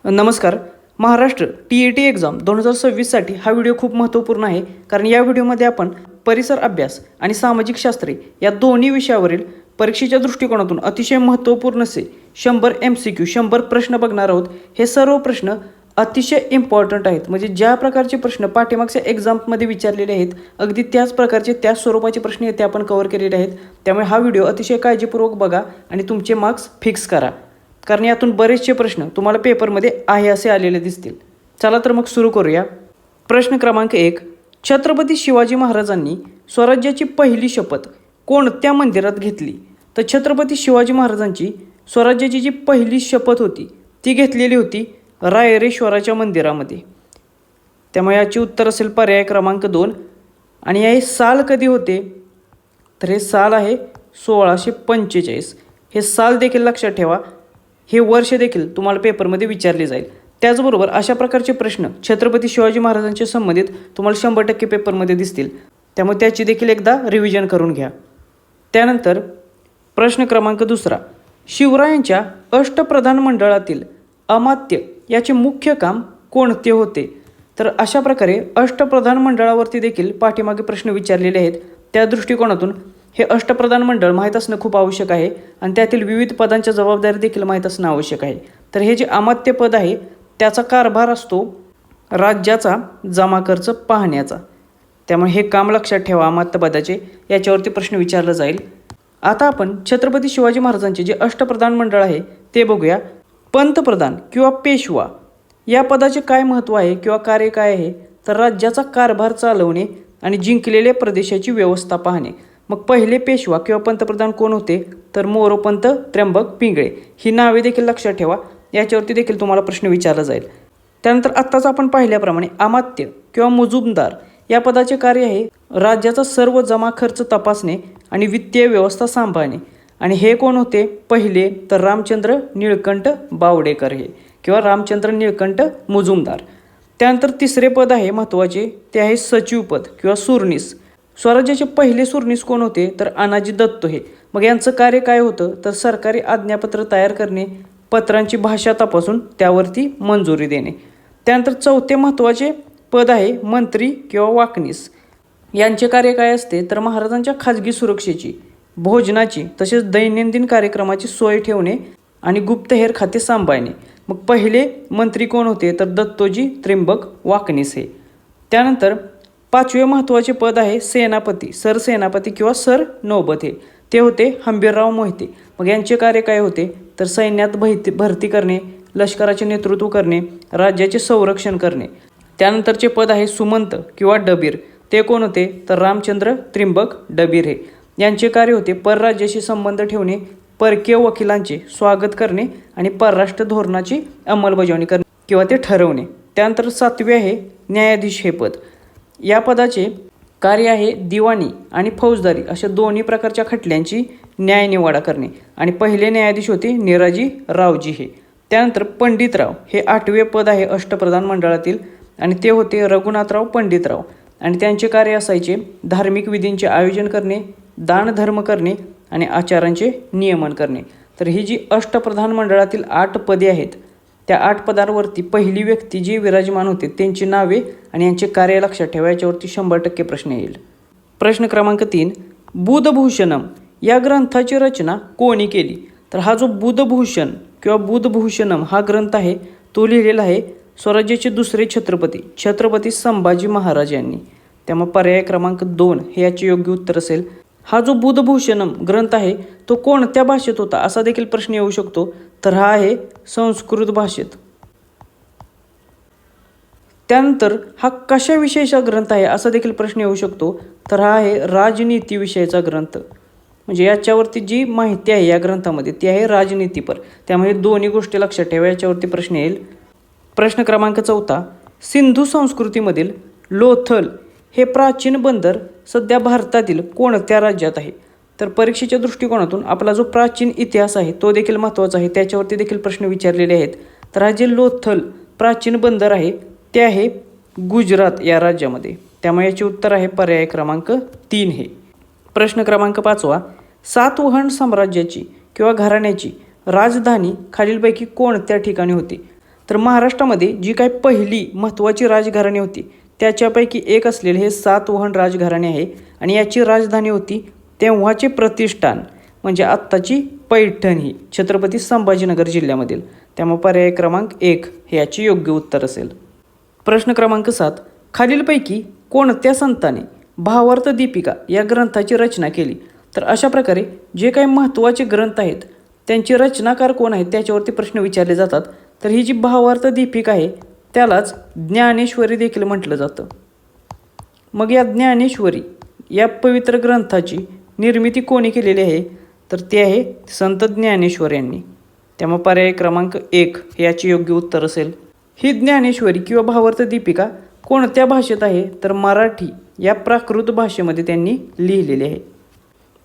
नमस्कार. Maharashtra TET exam 2026साठी हा video खूप महत्त्वपूर्ण आहे, कारण या व्हिडिओमध्ये आपण परिसर अभ्यास आणि सामाजिक शास्त्रे या दोन्ही विषयावरील परीक्षेच्या दृष्टिकोनातून अतिशय महत्त्वपूर्ण असे 100 MCQ 100 प्रश्न बघणार आहोत. हे सर्व प्रश्न अतिशय इम्पॉर्टंट आहेत, म्हणजे ज्या प्रकारचे प्रश्न पाठीमागच्या एक्झाममध्ये विचारलेले आहेत अगदी त्याच प्रकारचे त्याच स्वरूपाचे प्रश्न येथे आपण कव्हर केलेले आहेत. त्यामुळे हा व्हिडिओ अतिशय काळजीपूर्वक बघा आणि तुमचे मार्क्स फिक्स करा, कारण यातून बरेचसे प्रश्न तुम्हाला पेपरमध्ये आहे असे आलेले दिसतील. चला तर मग सुरू करूया. प्रश्न क्रमांक 1. छत्रपती शिवाजी महाराजांनी स्वराज्याची पहिली शपथ कोणत्या मंदिरात घेतली? तर छत्रपती शिवाजी महाराजांची स्वराज्याची जी पहिली शपथ होती ती घेतलेली होती रायरेश्वराच्या मंदिरामध्ये. त्यामुळे याचे उत्तर असेल पर्याय क्रमांक 2. आणि हे साल कधी होते? तर हे साल आहे 1645. हे साल देखील लक्षात ठेवा, हे वर्ष देखील तुम्हाला पेपरमध्ये विचारले जाईल. त्याचबरोबर अशा प्रकारचे प्रश्न छत्रपती शिवाजी महाराजांच्या संबंधित तुम्हाला 100% पेपरमध्ये दिसतील, त्यामुळे त्याची देखील एकदा रिव्हिजन करून घ्या. त्यानंतर प्रश्न क्रमांक 2. शिवरायांच्या अष्टप्रधान मंडळातील अमात्य याचे मुख्य काम कोणते होते? तर अशा प्रकारे अष्टप्रधान मंडळावरती देखील पाठीमागे प्रश्न विचारलेले आहेत. त्या दृष्टिकोनातून हे अष्टप्रधान मंडळ माहीत असणं खूप आवश्यक आहे आणि त्यातील विविध पदांच्या जबाबदारी देखील माहीत असणं आवश्यक आहे. तर हे जे अमात्य पद आहे त्याचा कारभार असतो राज्याचा जमा खर्च पाहण्याचा, त्यामुळे हे काम लक्षात ठेवा अमात्य पदाचे, याच्यावरती प्रश्न विचारला जाईल. आता आपण छत्रपती शिवाजी महाराजांचे जे अष्टप्रधान मंडळ आहे ते बघूया. पंतप्रधान किंवा पेशवा या पदाचे काय महत्त्व आहे किंवा कार्य काय आहे? तर राज्याचा कारभार चालवणे आणि जिंकलेल्या प्रदेशाची व्यवस्था पाहणे. मग पहिले पेशवा किंवा पंतप्रधान कोण होते? तर मोरोपंत त्र्यंबक पिंगळे. ही नावे देखील लक्षात ठेवा, याच्यावरती देखील तुम्हाला प्रश्न विचारला जाईल. त्यानंतर आत्ताच आपण पाहिल्याप्रमाणे अमात्य किंवा मुजुमदार या पदाचे कार्य आहे राज्याचा सर्व जमा खर्च तपासणे आणि वित्तीय व्यवस्था सांभाळणे. आणि हे कोण होते? पहिले तर रामचंद्र निळकंठ बावडेकर हे, किंवा रामचंद्र निळकंठ मुजुमदार. त्यानंतर तिसरे पद आहे महत्त्वाचे, ते आहे सचिव पद किंवा सुरनीस. स्वराज्याचे पहिले सुरनीस कोण होते? तर अनाजी दत्तो हे. मग यांचं कार्य काय होतं? तर सरकारी आज्ञापत्र तयार करणे, पत्रांची भाषा तपासून त्यावरती मंजुरी देणे. त्यानंतर चौथे महत्त्वाचे पद आहे मंत्री किंवा वाकनीस. यांचे कार्य काय असते? तर महाराजांच्या खाजगी सुरक्षेची, भोजनाची तसेच दैनंदिन कार्यक्रमाची सोय ठेवणे आणि गुप्तहेर खाते सांभाळणे. मग पहिले मंत्री कोण होते? तर दत्तोजी त्र्यंबक वाकनीस हे. त्यानंतर पाचवे महत्त्वाचे पद आहे सेनापती, सरसेनापती किंवा सर नौबत हे. ते होते हंबीरराव मोहिते. मग यांचे कार्य काय होते? तर सैन्यात भरती करणे, लष्कराचे नेतृत्व करणे, राज्याचे संरक्षण करणे. त्यानंतरचे पद आहे सुमंत किंवा डबीर. ते कोण होते? तर रामचंद्र त्र्यंबक डबीर हे. यांचे कार्य होते परराज्याशी संबंध ठेवणे, परकीय वकिलांचे स्वागत करणे आणि परराष्ट्र धोरणाची अंमलबजावणी करणे किंवा ते ठरवणे. त्यानंतर 7वे आहे न्यायाधीश हे पद. या पदाचे कार्य आहे दिवाणी आणि फौजदारी अशा दोन्ही प्रकारच्या खटल्यांची न्यायनिवाडा करणे. आणि पहिले न्यायाधीश होते निराजी रावजी हे. त्यानंतर पंडितराव हे 8वे पद आहे अष्टप्रधान मंडळातील, आणि ते होते रघुनाथराव पंडितराव. आणि त्यांचे कार्य असायचे धार्मिक विधींचे आयोजन करणे, दानधर्म करणे आणि आचारांचे नियमन करणे. तर ही जी अष्टप्रधान मंडळातील 8 पदे आहेत, त्या 8 पदांवरती पहिली व्यक्ती जी विराजमान होते त्यांची नावे आणि यांचे कार्य लक्षात ठेवा, याच्यावरती 100% प्रश्न येईल. प्रश्न क्रमांक 3. बुधभूषणम या ग्रंथाची रचना कोणी केली? तर हा जो बुधभूषण किंवा बुधभूषणम हा ग्रंथ आहे तो लिहिलेला आहे स्वराज्याचे दुसरे छत्रपती छत्रपती संभाजी महाराज यांनी. त्यामुळे पर्याय क्रमांक 2 हे याचे योग्य उत्तर असेल. हा जो बुधभूषणम ग्रंथ आहे तो कोणत्या भाषेत होता असा देखील प्रश्न येऊ शकतो. तर हा आहे संस्कृत भाषेत. त्यानंतर हा कशाविषयीचा ग्रंथ आहे असा देखील प्रश्न येऊ शकतो. तर हा आहे राजनीतीविषयीचा ग्रंथ. म्हणजे याच्यावरती जी माहिती आहे या ग्रंथामध्ये ती आहे राजनीतीपर. त्यामुळे दोन्ही गोष्टी लक्षात ठेवा, याच्यावरती प्रश्न येईल. प्रश्न क्रमांक 4. सिंधू संस्कृतीमधील लोथल हे प्राचीन बंदर सध्या भारतातील कोणत्या राज्यात आहे? तर परीक्षेच्या दृष्टिकोनातून आपला जो प्राचीन इतिहास आहे तो देखील महत्त्वाचा आहे, त्याच्यावरती देखील प्रश्न विचारलेले आहेत. तर हा जे लोथल प्राचीन बंदर आहे ते आहे गुजरात या राज्यामध्ये. त्यामुळे याचे उत्तर आहे पर्याय क्रमांक 3 हे. प्रश्न क्रमांक 5. सातवाहन साम्राज्याची किंवा घराण्याची राजधानी खालीलपैकी कोणत्या ठिकाणी होती? तर महाराष्ट्रामध्ये जी काही पहिली महत्त्वाची राजघराणी होती त्याच्यापैकी एक असलेले हे सातवाहन राजघराणे आहे आणि याची राजधानी होती तेव्हाचे प्रतिष्ठान म्हणजे आत्ताची पैठण ही छत्रपती संभाजीनगर जिल्ह्यामधील. त्यामुळे पर्याय क्रमांक 1 हे याचे योग्य उत्तर असेल. प्रश्न क्रमांक 7. खालीलपैकी कोणत्या संताने भावार्थ दीपिका या ग्रंथाची रचना केली? तर अशा प्रकारे जे काही महत्त्वाचे ग्रंथ आहेत त्यांचे रचनाकार कोण आहेत त्याच्यावरती प्रश्न विचारले जातात. तर ही जी भावार्थ दीपिका आहे त्यालाच ज्ञानेश्वरी देखील म्हटलं जातं. मग या ज्ञानेश्वरी या पवित्र ग्रंथाची निर्मिती कोणी केलेली आहे? तर ते आहे संत ज्ञानेश्वर यांनी. त्यामुळे पर्याय क्रमांक 1 हे याचे योग्य उत्तर असेल. ही ज्ञानेश्वरी किंवा भावार्थ दीपिका कोणत्या भाषेत आहे? तर मराठी या प्राकृत भाषेमध्ये त्यांनी लिहिलेली आहे.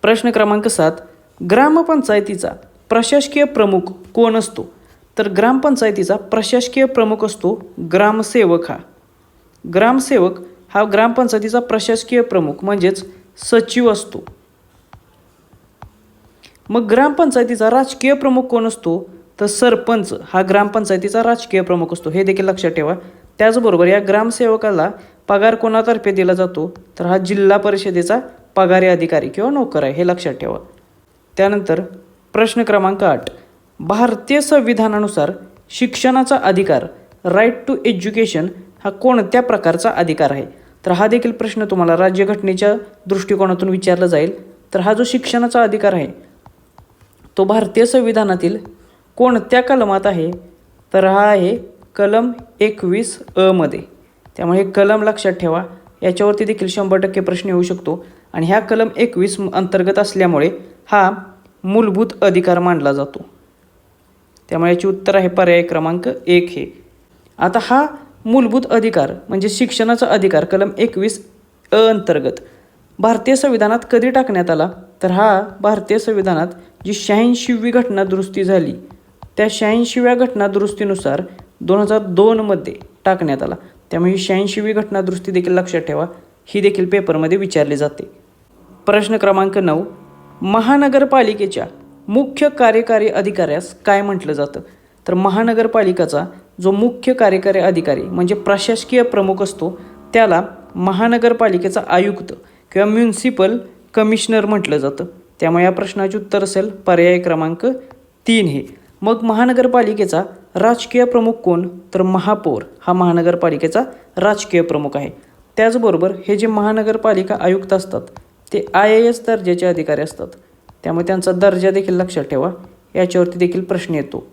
प्रश्न क्रमांक 7. ग्रामपंचायतीचा प्रशासकीय प्रमुख कोण असतो? तर ग्रामपंचायतीचा प्रशासकीय प्रमुख असतो ग्रामसेवक हा. ग्रामसेवक हा ग्रामपंचायतीचा प्रशासकीय प्रमुख म्हणजेच सचिव असतो. मग ग्रामपंचायतीचा राजकीय प्रमुख कोण असतो? तर सरपंच हा ग्रामपंचायतीचा राजकीय प्रमुख असतो, हे देखील लक्षात ठेवा. त्याचबरोबर या ग्रामसेवकाला पगार कोणातर्फे दिला जातो? तर हा जिल्हा परिषदेचा पगारी अधिकारी किंवा नोकर आहे, हे लक्षात ठेवा. त्यानंतर प्रश्न क्रमांक 8. भारतीय संविधानानुसार शिक्षणाचा अधिकार राईट टू एज्युकेशन हा कोणत्या प्रकारचा अधिकार आहे? तर हा देखील प्रश्न तुम्हाला राज्यघटनेच्या दृष्टिकोनातून विचारला जाईल. तर हा जो शिक्षणाचा अधिकार आहे तो भारतीय संविधानातील कोणत्या कलमात आहे? तर हा आहे कलम 21 मध्ये. त्यामुळे हे कलम लक्षात ठेवा. याच्यावरती देखील 100% प्रश्न येऊ शकतो आणि ह्या कलम 21 अंतर्गत असल्यामुळे हा मूलभूत अधिकार मानला जातो. त्यामुळे याचे उत्तर आहे पर्याय क्रमांक 1 हे. आता हा मूलभूत अधिकार म्हणजे शिक्षणाचा अधिकार कलम 21 अंतर्गत भारतीय संविधानात कधी टाकण्यात आला? तर हा भारतीय संविधानात जी 86वी घटना दुरुस्ती झाली त्या 86व्या घटना दुरुस्तीनुसार 2002 मध्ये टाकण्यात आला. त्यामुळे ही 86वी घटना दुरुस्ती देखील लक्षात ठेवा, ही देखील पेपरमध्ये विचारली जाते. प्रश्न क्रमांक 9. महानगरपालिकेच्या मुख्य कार्यकारी अधिकाऱ्यास काय म्हटलं जातं? तर महानगरपालिकेचा जो मुख्य कार्यकारी अधिकारी म्हणजे प्रशासकीय प्रमुख असतो त्याला महानगरपालिकेचा आयुक्त किंवा म्युन्सिपल कमिशनर म्हटलं जातं. त्यामुळे या प्रश्नाचे उत्तर असेल पर्याय क्रमांक 3 हे. मग महानगरपालिकेचा राजकीय प्रमुख कोण? तर महापौर हा महानगरपालिकेचा राजकीय प्रमुख आहे. त्याचबरोबर हे जे महानगरपालिका आयुक्त असतात ते IAS दर्जाचे अधिकारी असतात. त्यामुळे त्यांचा दर्जा देखील लक्षात ठेवा, याच्यावरती देखील प्रश्न येतो.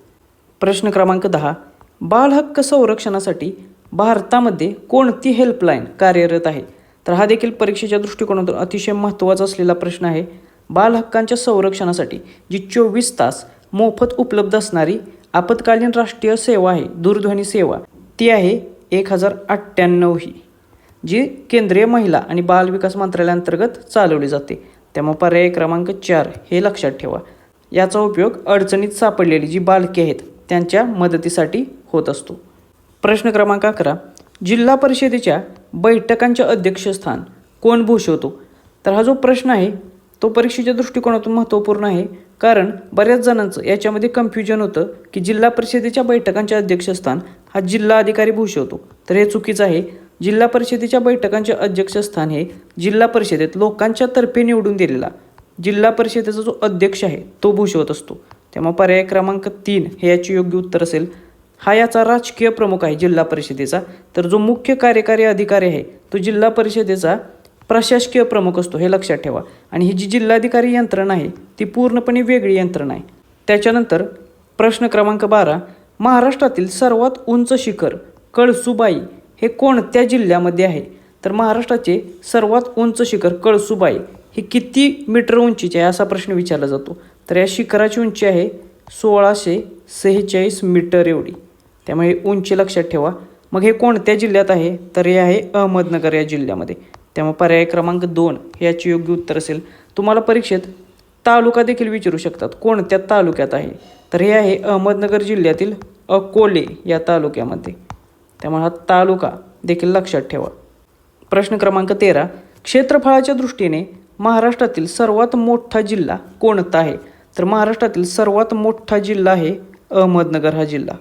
प्रश्न क्रमांक 10. बालहक्क संरक्षणासाठी भारतामध्ये कोणती हेल्पलाईन कार्यरत आहे? तर हा देखील परीक्षेच्या दृष्टिकोनातून अतिशय महत्त्वाचा असलेला प्रश्न आहे. बालहक्कांच्या संरक्षणासाठी जी 24 तास मोफत उपलब्ध असणारी आपत्कालीन राष्ट्रीय सेवा आहे, दूरध्वनी सेवा, ती आहे 1098 ही, जी केंद्रीय महिला आणि बाल विकास मंत्रालयाअंतर्गत चालवली जाते. त्यामुळे पर्याय क्रमांक 4 हे लक्षात ठेवा. याचा उपयोग अडचणीत सापडलेली जी बालके आहेत त्यांच्या मदतीसाठी होत असतो. प्रश्न क्रमांक 11. जिल्हा परिषदेच्या बैठकांचे अध्यक्षस्थान कोण भूषवतो? तर हा जो प्रश्न आहे तो परीक्षेच्या दृष्टिकोनातून महत्त्वपूर्ण आहे, कारण बऱ्याच जणांचं याच्यामध्ये कन्फ्युजन होतं की जिल्हा परिषदेच्या बैठकांचे अध्यक्षस्थान हा जिल्हा अधिकारी भूषवतो. तर हे चुकीचं आहे. जिल्हा परिषदेच्या बैठकांचे अध्यक्षस्थान हे जिल्हा परिषदेत लोकांच्या तर्फे निवडून दिलेला जिल्हा परिषदेचा जो अध्यक्ष आहे तो भूषवत असतो. त्यामुळे पर्याय क्रमांक 3 हे याचे योग्य उत्तर असेल. हा याचा राजकीय प्रमुख आहे जिल्हा परिषदेचा. तर जो मुख्य कार्यकारी अधिकारी आहे तो जिल्हा परिषदेचा प्रशासकीय प्रमुख असतो, हे लक्षात ठेवा. आणि ही जी जिल्हाधिकारी यंत्रणा आहे ती पूर्णपणे वेगळी यंत्रणा आहे. त्याच्यानंतर प्रश्न क्रमांक 12. महाराष्ट्रातील सर्वात उंच शिखर कळसुबाई हे कोणत्या जिल्ह्यामध्ये आहे? तर महाराष्ट्राचे सर्वात उंच शिखर कळसुबाई हे किती मीटर उंचीचे आहे असा प्रश्न विचारला जातो. तर या शिखराची उंची आहे 1646 मीटर एवढी. त्यामुळे उंची लक्षात ठेवा. मग हे कोणत्या जिल्ह्यात आहे? तर हे आहे अहमदनगर या जिल्ह्यामध्ये. त्यामुळे पर्याय क्रमांक 2 हे याचे योग्य उत्तर असेल. तुम्हाला परीक्षेत तालुका देखील विचारू शकतात, कोणत्या तालुक्यात आहे? तर हे आहे अहमदनगर जिल्ह्यातील अकोले या तालुक्यामध्ये. त्यामुळे हा तालुका देखील लक्षात ठेवा. प्रश्न क्रमांक 13. क्षेत्रफळाच्या दृष्टीने महाराष्ट्रातील सर्वात मोठा जिल्हा कोणता आहे? तर महाराष्ट्रातील सर्वात मोठा जिल्हा आहे अहमदनगर हा जिल्हा.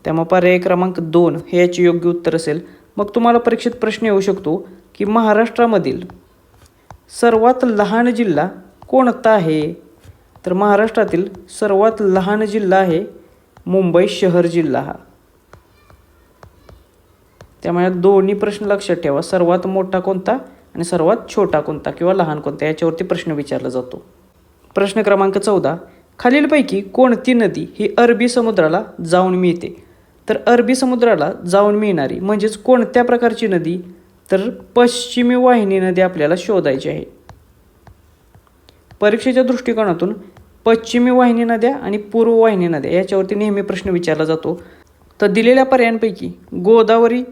त्यामुळे पर्याय क्रमांक 2 हे याचे योग्य उत्तर असेल. मग तुम्हाला परीक्षेत प्रश्न येऊ शकतो की महाराष्ट्रामधील सर्वात लहान जिल्हा कोणता आहे? तर महाराष्ट्रातील सर्वात लहान जिल्हा आहे मुंबई शहर जिल्हा हा. त्यामुळे दोन्ही प्रश्न लक्षात ठेवा, सर्वात मोठा कोणता आणि सर्वात छोटा कोणता किंवा लहान कोणता, याच्यावरती प्रश्न विचारला जातो. प्रश्न क्रमांक 14, खालीलपैकी कोणती नदी ही अरबी समुद्राला जाऊन मिळते? तर अरबी समुद्राला जाऊन मिळणारी म्हणजेच कोणत्या प्रकारची नदी? तर पश्चिमी वाहिनी नदी आपल्याला शोधायची आहे. परीक्षेच्या दृष्टिकोनातून पश्चिमी वाहिनी नद्या आणि पूर्व वाहिनी नद्या याच्यावरती नेहमी प्रश्न विचारला जातो. तर दिलेल्या पर्यायांपैकी गोदावरी,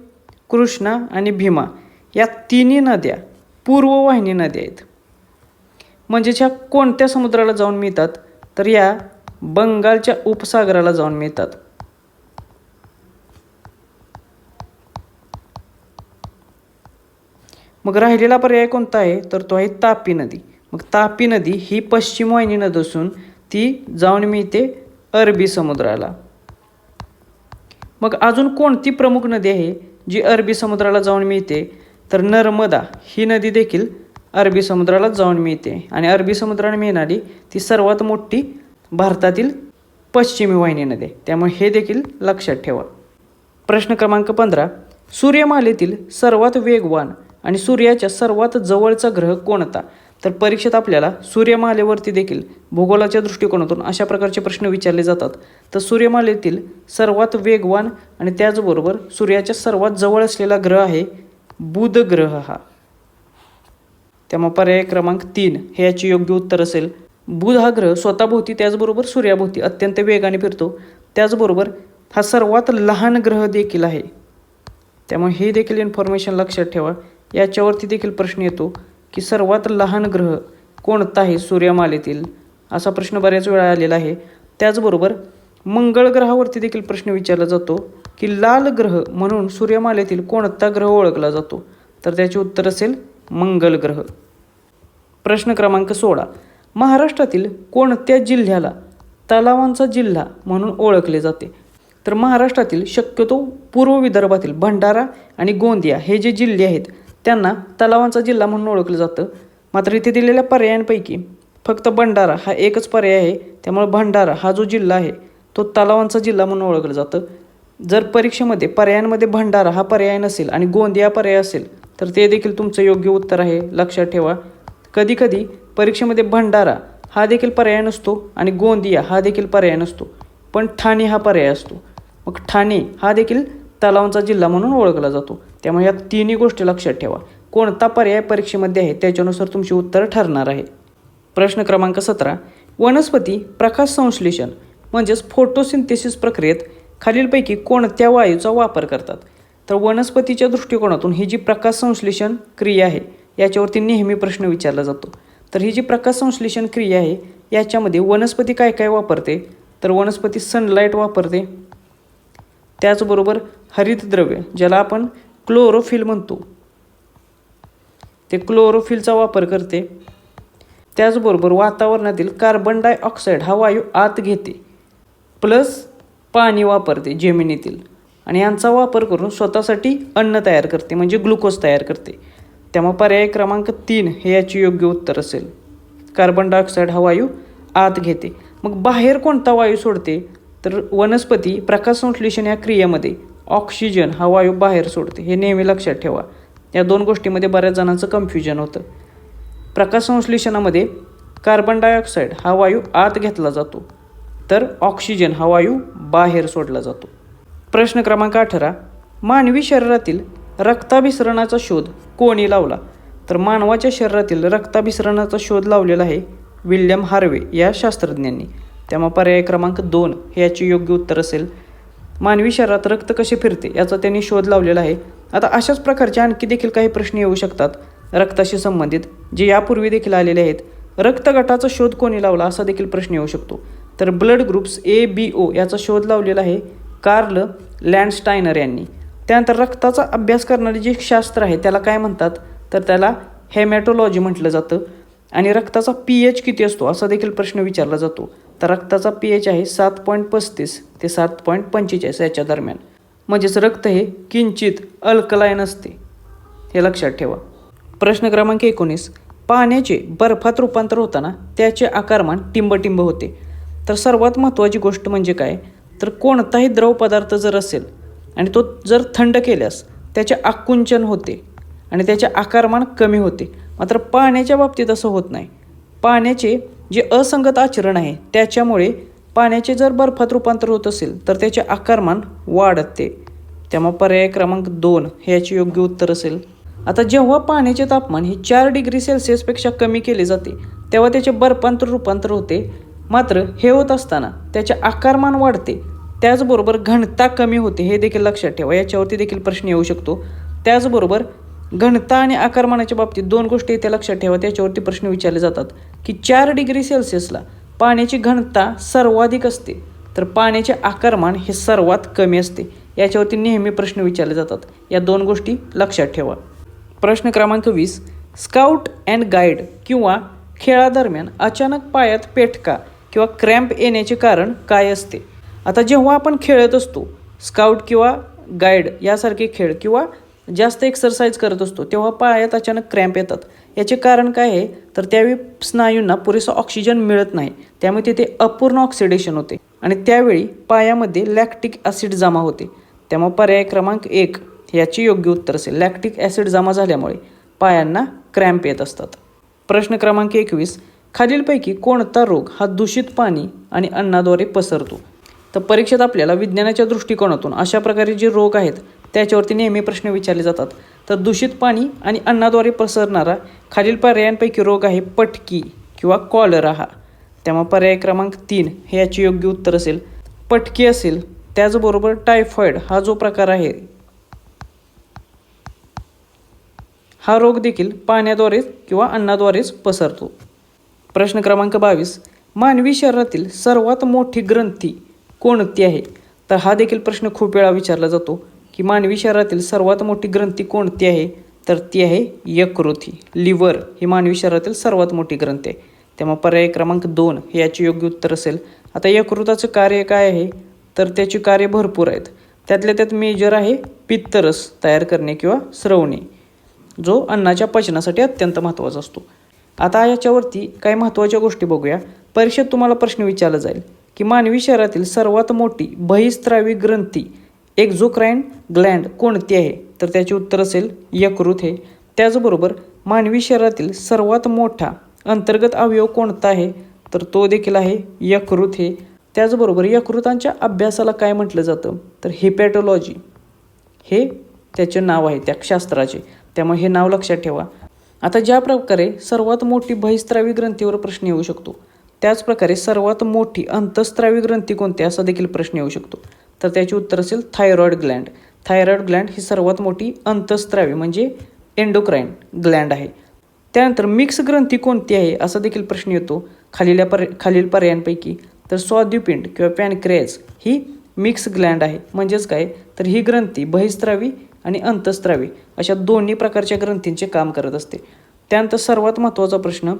कृष्णा आणि भीमा या तिन्ही नद्या पूर्व वाहिनी नद्या आहेत. म्हणजेच ह्या कोणत्या समुद्राला जाऊन मिळतात? तर या बंगालच्या उपसागराला जाऊन मिळतात. मग राहिलेला पर्याय कोणता आहे? तर तो आहे तापी नदी. मग तापी नदी ही पश्चिम वाहिनी नदी असून ती जाऊन मिळते अरबी समुद्राला. मग अजून कोणती प्रमुख नदी आहे जी अरबी समुद्राला जाऊन मिळते? तर नर्मदा ही नदी देखील अरबी समुद्राला जाऊन मिळते आणि अरबी समुद्राला मिळणारी ती सर्वात मोठी भारतातील पश्चिमी वाहिनी नदी, त्यामुळे हे देखील लक्षात ठेवा. प्रश्न क्रमांक 15, सूर्यमालेतील सर्वात वेगवान आणि सूर्याच्या सर्वात जवळचा ग्रह कोणता? तर परीक्षेत आपल्याला सूर्यमालेवरती देखील भूगोलाच्या दृष्टिकोनातून अशा प्रकारचे प्रश्न विचारले जातात. तर सूर्यमालेतील सर्वात वेगवान आणि त्याचबरोबर सूर्याच्या सर्वात जवळ असलेला ग्रह आहे बुध ग्रह हा. त्यामुळे पर्याय क्रमांक 3 हे याचे योग्य उत्तर असेल. बुध हा ग्रह स्वतःभोवती त्याचबरोबर सूर्याभोवती अत्यंत वेगाने फिरतो. त्याचबरोबर हा सर्वात लहान ग्रह देखील आहे. त्यामुळे हे देखील इन्फॉर्मेशन लक्षात ठेवा. याच्यावरती देखील प्रश्न येतो की सर्वात लहान ग्रह कोणता आहे सूर्यमालेतील, असा प्रश्न बऱ्याच वेळा आलेला आहे. त्याचबरोबर मंगळ ग्रहावरती देखील प्रश्न विचारला जातो की लाल ग्रह म्हणून सूर्यमालेतील कोणता ग्रह ओळखला जातो? तर त्याचे उत्तर असेल मंगळ ग्रह. प्रश्न क्रमांक 16, महाराष्ट्रातील कोणत्या जिल्ह्याला तलावांचा जिल्हा म्हणून ओळखले जाते? तर महाराष्ट्रातील शक्यतो पूर्व विदर्भातील भंडारा आणि गोंदिया हे जे जिल्हे आहेत त्यांना तलावांचा जिल्हा म्हणून ओळखलं जातं. मात्र इथे दिलेल्या पर्यायांपैकी फक्त भंडारा हा एकच पर्याय आहे. त्यामुळे भंडारा हा जो जिल्हा आहे तो तलावांचा जिल्हा म्हणून ओळखलं जातं. जर परीक्षेमध्ये पर्यायांमध्ये भंडारा हा पर्याय नसेल आणि गोंदिया पर्याय असेल तर ते देखील तुमचं योग्य उत्तर आहे, लक्षात ठेवा. कधीकधी परीक्षेमध्ये भंडारा हा देखील पर्याय नसतो आणि गोंदिया हा देखील पर्याय नसतो, पण ठाणे हा पर्याय असतो. मग ठाणे हा देखील तलावांचा जिल्हा म्हणून ओळखला जातो. त्यामुळे या तिन्ही गोष्टी लक्षात ठेवा. कोणता पर्याय परीक्षेमध्ये आहे त्याच्यानुसार तुमची उत्तर ठरणार आहे. प्रश्न क्रमांक 17, वनस्पती प्रकाश संश्लेषण म्हणजेच फोटोसिंथेसिस प्रक्रियेत खालीलपैकी कोणत्या वायूचा वापर करतात? तर वनस्पतीच्या दृष्टिकोनातून ही जी प्रकाश संश्लेषण क्रिया आहे याच्यावरती नेहमी प्रश्न विचारला जातो. तर ही जी प्रकाश संश्लेषण क्रिया आहे याच्यामध्ये वनस्पती काय काय वापरते? तर वनस्पती सनलाईट वापरते. त्याचबरोबर हरितद्रव्य ज्याला आपण क्लोरोफिल म्हणतो ते क्लोरोफिलचा वापर करते. त्याचबरोबर वातावरणातील कार्बन डायऑक्साईड हा वायू आत घेते, प्लस पाणी वापरते जमिनीतील आणि यांचा वापर करून स्वतःसाठी अन्न तयार करते म्हणजे ग्लुकोज तयार करते. त्यामुळे पर्याय क्रमांक 3 हे याचे योग्य उत्तर असेल. कार्बन डायऑक्साईड हा वायू आत घेते. मग बाहेर कोणता वायू सोडते? तर वनस्पती प्रकाश संश्लेषण या क्रियेमध्ये ऑक्सिजन हा वायू बाहेर सोडते. हे नेहमी लक्षात ठेवा. या दोन गोष्टीमध्ये बऱ्याच जणांचं कन्फ्युजन होतं. प्रकाश संश्लेषणामध्ये कार्बन डायऑक्साईड हा वायू आत घेतला जातो तर ऑक्सिजन हा वायू बाहेर सोडला जातो. प्रश्न क्रमांक 18, मानवी शरीरातील रक्ताभिसरणाचा शोध कोणी लावला? तर मानवाच्या शरीरातील रक्ताभिसरणाचा शोध लावलेला आहे विल्यम हार्वे या शास्त्रज्ञांनी. त्यामुळे पर्याय क्रमांक 2 हे याचे योग्य उत्तर असेल. मानवी शरीरात रक्त कसे फिरते याचा त्यांनी शोध लावलेला आहे. आता अशाच प्रकारचे आणखी देखील काही प्रश्न येऊ शकतात रक्ताशी संबंधित जे यापूर्वी देखील आलेले आहेत. रक्तगटाचा शोध कोणी लावला असा देखील प्रश्न येऊ शकतो. तर ब्लड ग्रुप्स ABO याचा शोध लावलेला आहे कार्ल लँडस्टायनर यांनी. त्यानंतर रक्ताचा अभ्यास करणारे जे शास्त्र आहे त्याला काय म्हणतात? तर त्याला हेमॅटोलॉजी म्हटलं जातं. आणि रक्ताचा pH किती असतो असा देखील प्रश्न विचारला जातो. तर रक्ताचा pH आहे 7.35 ते 7.45 याच्या दरम्यान. म्हणजेच रक्त हे किंचित अल्कलाईन असते, हे लक्षात ठेवा. प्रश्न क्रमांक 19. पाण्याचे बर्फात रूपांतर होताना त्याचे आकारमान टिंबटिंब होते. तर सर्वात महत्त्वाची गोष्ट म्हणजे काय, तर कोणताही द्रव पदार्थ जर असेल आणि तो जर थंड केल्यास त्याचे आकुंचन होते आणि त्याचे आकारमान कमी होते. मात्र पाण्याच्या बाबतीत असं होत नाही. पाण्याचे जे असंगत आचरण आहे त्याच्यामुळे पाण्याचे जर बर्फात रूपांतर होत असेल तर त्याचे आकारमान वाढते. त्यामुळे पर्याय क्रमांक 2 हे याचे योग्य उत्तर असेल. आता जेव्हा पाण्याचे तापमान हे 4 डिग्री सेल्सिअसपेक्षा कमी केले जाते तेव्हा त्याचे बर्फांतर रूपांतर होते. मात्र हे होत असताना त्याचे आकारमान वाढते, त्याचबरोबर घनता कमी होते, हे देखील लक्षात ठेवा. याच्यावरती देखील प्रश्न येऊ शकतो. त्याचबरोबर घनता आणि आकारमानाच्या बाबतीत 2 गोष्टी इथे लक्षात ठेवा. त्याच्यावरती प्रश्न विचारले जातात की 4 डिग्री सेल्सिअसला पाण्याची घनता सर्वाधिक असते तर पाण्याचे आकारमान हे सर्वात कमी असते. याच्यावरती नेहमी प्रश्न विचारले जातात. या 2 गोष्टी लक्षात ठेवा. प्रश्न क्रमांक 20. स्काउट अँड गाईड किंवा खेळादरम्यान अचानक पायात पेटका किंवा क्रॅम्प येण्याचे कारण काय असते. आता जेव्हा आपण खेळत असतो, स्काउट किंवा गाईड यासारखे खेळ किंवा जास्त एक्सरसाइज करत असतो तेव्हा पायात अचानक क्रॅम्प येतात. याचे कारण काय आहे, तर त्यावेळी स्नायूंना पुरेसा ऑक्सिजन मिळत नाही, त्यामुळे तिथे अपूर्ण ऑक्सिडेशन होते आणि त्यावेळी पायामध्ये लॅक्टिक ॲसिड जमा होते. त्यामुळे पर्याय क्रमांक 1 याचे योग्य उत्तर असेल. लॅक्टिक ॲसिड जमा झाल्यामुळे पायांना क्रॅम्प येत असतात. प्रश्न क्रमांक 21. खालीलपैकी कोणता रोग हा दूषित पाणी आणि अन्नाद्वारे पसरतो. तर परीक्षेत आपल्याला विज्ञानाच्या दृष्टिकोनातून अशा प्रकारे जे रोग आहेत त्याच्यावरती नेहमी प्रश्न विचारले जातात. तर दूषित पाणी आणि अन्नाद्वारे पसरणारा खालील पर्यायांपैकी रोग आहे पटकी किंवा कॉलरा हा. त्यामुळे पर्याय क्रमांक 3 हे याचे योग्य उत्तर असेल. पटकी असेल. त्याचबरोबर टायफॉईड हा जो प्रकार आहे हा रोग देखील पाण्याद्वारेच किंवा अन्नाद्वारेच पसरतो. प्रश्न क्रमांक 22. मानवी शरीरातील सर्वात मोठी ग्रंथी कोणती आहे. तर हा देखील प्रश्न खूप वेळा विचारला जातो की मानवी शरीरातील सर्वात मोठी ग्रंथी कोणती आहे, तर ती आहे यकृत. लिव्हर ही मानवी शरीरातील सर्वात मोठी ग्रंथी आहे. त्यामुळे पर्याय क्रमांक 2 हे याचे योग्य उत्तर असेल. आता यकृताचं कार्य काय आहे, तर त्याची कार्य भरपूर आहेत. त्यातल्या त्यात मेजर आहे पित्तरस तयार करणे किंवा स्रवणे, जो अन्नाच्या पचनासाठी अत्यंत महत्त्वाचा असतो. आता याच्यावरती काही महत्त्वाच्या गोष्टी बघूया. परीक्षेत तुम्हाला प्रश्न विचारला जाईल की मानवी शरीरातील सर्वात मोठी बहिस्त्रावी ग्रंथी एक्झोक्राईन ग्लँड कोणती आहे, तर त्याचे उत्तर असेल यकृत हे. त्याचबरोबर मानवी शरीरातील सर्वात मोठा अंतर्गत अवयव कोणता आहे, तर तो देखील आहे यकृत हे. त्याचबरोबर यकृतांच्या अभ्यासाला काय म्हटलं जातं, तर हिपॅटॉलॉजी हे त्याचे नाव आहे त्या शास्त्राचे. त्यामुळे हे नाव लक्षात ठेवा. आता ज्या प्रकारे सर्वात मोठी बहिस्त्रावी ग्रंथीवर प्रश्न येऊ शकतो, त्याचप्रकारे सर्वात मोठी अंतःस्रावी ग्रंथी कोणती असा देखील प्रश्न येऊ शकतो. तर त्याचे उत्तर असेल थायरॉइड ग्लँड. थायरॉइड ग्लँड ही सर्वात मोठी अंतःस्रावी म्हणजे एंडोक्राईन ग्लँड आहे. त्यानंतर मिक्स ग्रंथी कोणती आहे असा देखील प्रश्न येतो खालील पर्यायांपैकी. तर स्वाद्युपिंड किंवा पॅनक्रियाज ही मिक्स ग्लँड आहे. म्हणजेच काय, तर ही ग्रंथी बहिस्त्रावी आणि अंतःस्रावी अशा दोन्ही प्रकारच्या ग्रंथींचे काम करत असते. त्यानंतर सर्वात महत्त्वाचा प्रश्न,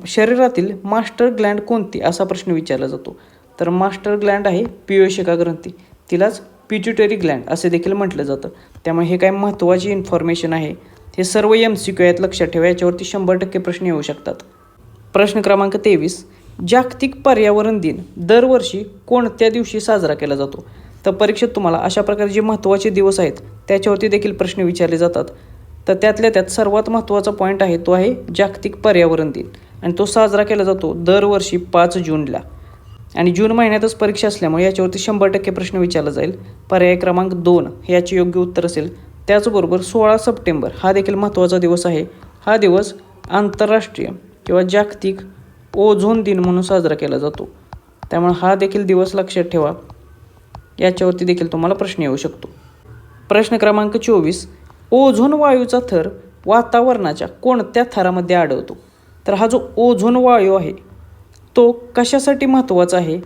शरीरातील मास्टर ग्लँड कोणती असा प्रश्न विचारला जातो. तर मास्टर ग्लँड आहे पीयूषिका ग्रंथी, तिलाच पिट्युटरी ग्लँड असे देखील म्हटलं जातं. त्यामुळे हे काय महत्त्वाची इन्फॉर्मेशन आहे. हे सर्व MCQ आहेत, लक्षात ठेवा. याच्यावरती 100% प्रश्न येऊ शकतात. प्रश्न क्रमांक 23. जागतिक पर्यावरण दिन दरवर्षी कोणत्या दिवशी साजरा केला जातो. तर परीक्षेत तुम्हाला अशा प्रकारे जे महत्त्वाचे दिवस आहेत त्याच्यावरती देखील प्रश्न विचारले जातात. तर त्यातल्या त्यात सर्वात महत्त्वाचा पॉईंट आहे तो आहे जागतिक पर्यावरण दिन, आणि तो साजरा केला जातो दरवर्षी 5 जूनला. आणि जून महिन्यातच परीक्षा असल्यामुळे याच्यावरती 100% प्रश्न विचारला जाईल. पर्याय क्रमांक 2 हे याचे योग्य उत्तर असेल. त्याचबरोबर 16 सप्टेंबर हा देखील महत्त्वाचा दिवस आहे. हा दिवस आंतरराष्ट्रीय किंवा जागतिक ओझोन दिन म्हणून साजरा केला जातो. त्यामुळे हा देखील दिवस लक्षात ठेवा. याच्यावरती देखील तुम्हाला प्रश्न येऊ शकतो. प्रश्न क्रमांक 24. ओझोन वायूचा थर वातावरणाच्या कोणत्या थरामध्ये आढळतो. तर हा जो ओझोन वायू आहे तो कशासाठी महत्त्वाचा आहे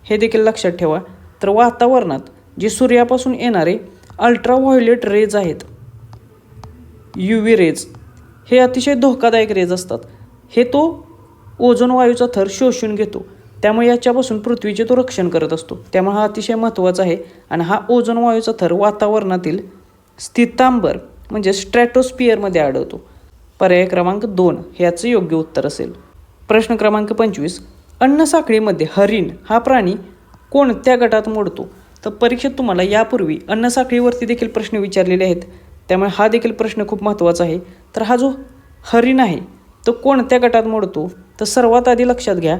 हे देखील लक्षात ठेवा. तर वातावरणात जे सूर्यापासून येणारे अल्ट्राव्हायोलेट रेज आहेत, UV रेज, हे अतिशय धोकादायक रेज असतात. हे तो ओझोन वायूचा थर शोषून घेतो. त्यामुळे याच्यापासून पृथ्वीचे तो रक्षण करत असतो. त्यामुळे हा अतिशय महत्त्वाचा आहे. आणि हा ओझोन वायूचा थर वातावरणातील स्थितांबर म्हणजे स्ट्रॅटोस्पियरमध्ये आढळतो. पर्याय क्रमांक 2 ह्याचं योग्य उत्तर असेल. प्रश्न क्रमांक 25, अन्न साखळीमध्ये हरिण हा प्राणी कोणत्या गटात मोडतो? तर परीक्षेत तुम्हाला यापूर्वी अन्न साखळीवरती देखील प्रश्न विचारलेले आहेत, त्यामुळे हा देखील प्रश्न खूप महत्त्वाचा आहे. तर हा जो हरिण आहे तो कोणत्या गटात मोडतो? तर सर्वात आधी लक्षात घ्या,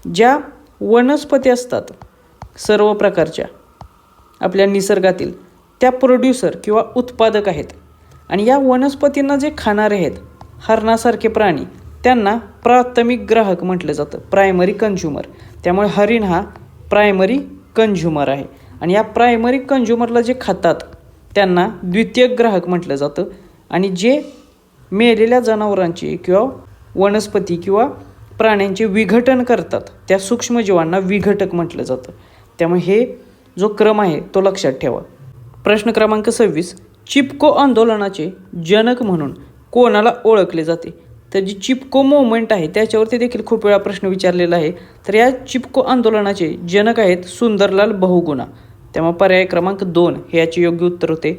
ज्या वनस्पती असतात सर्व प्रकारच्या आपल्या निसर्गातील, त्या प्रोड्युसर किंवा उत्पादक आहेत. आणि या वनस्पतींना जे खाणारे आहेत हरणासारखे प्राणी, त्यांना प्राथमिक ग्राहक म्हटलं जातं, प्रायमरी कन्झ्युमर. त्यामुळे हरिण हा प्रायमरी कन्झ्युमर आहे. आणि या प्रायमरी कन्झ्युमरला जे खातात त्यांना द्वितीयक ग्राहक म्हटलं जातं. आणि जे मेलेल्या जनावरांची किंवा वनस्पती किंवा प्राण्यांचे विघटन करतात त्या सूक्ष्मजीवांना विघटक म्हटलं जातं. त्यामुळे हे जो क्रम आहे तो लक्षात ठेवा. प्रश्न क्रमांक 26, चिपको आंदोलनाचे जनक म्हणून कोणाला ओळखले जाते? तर जी चिपको मूवमेंट आहे त्याच्यावरती देखील खूप वेळा प्रश्न विचारलेला आहे. तर या चिपको आंदोलनाचे जनक आहेत सुंदरलाल बहुगुणा. त्यामुळे पर्याय क्रमांक 2 हे याचे योग्य उत्तर होते.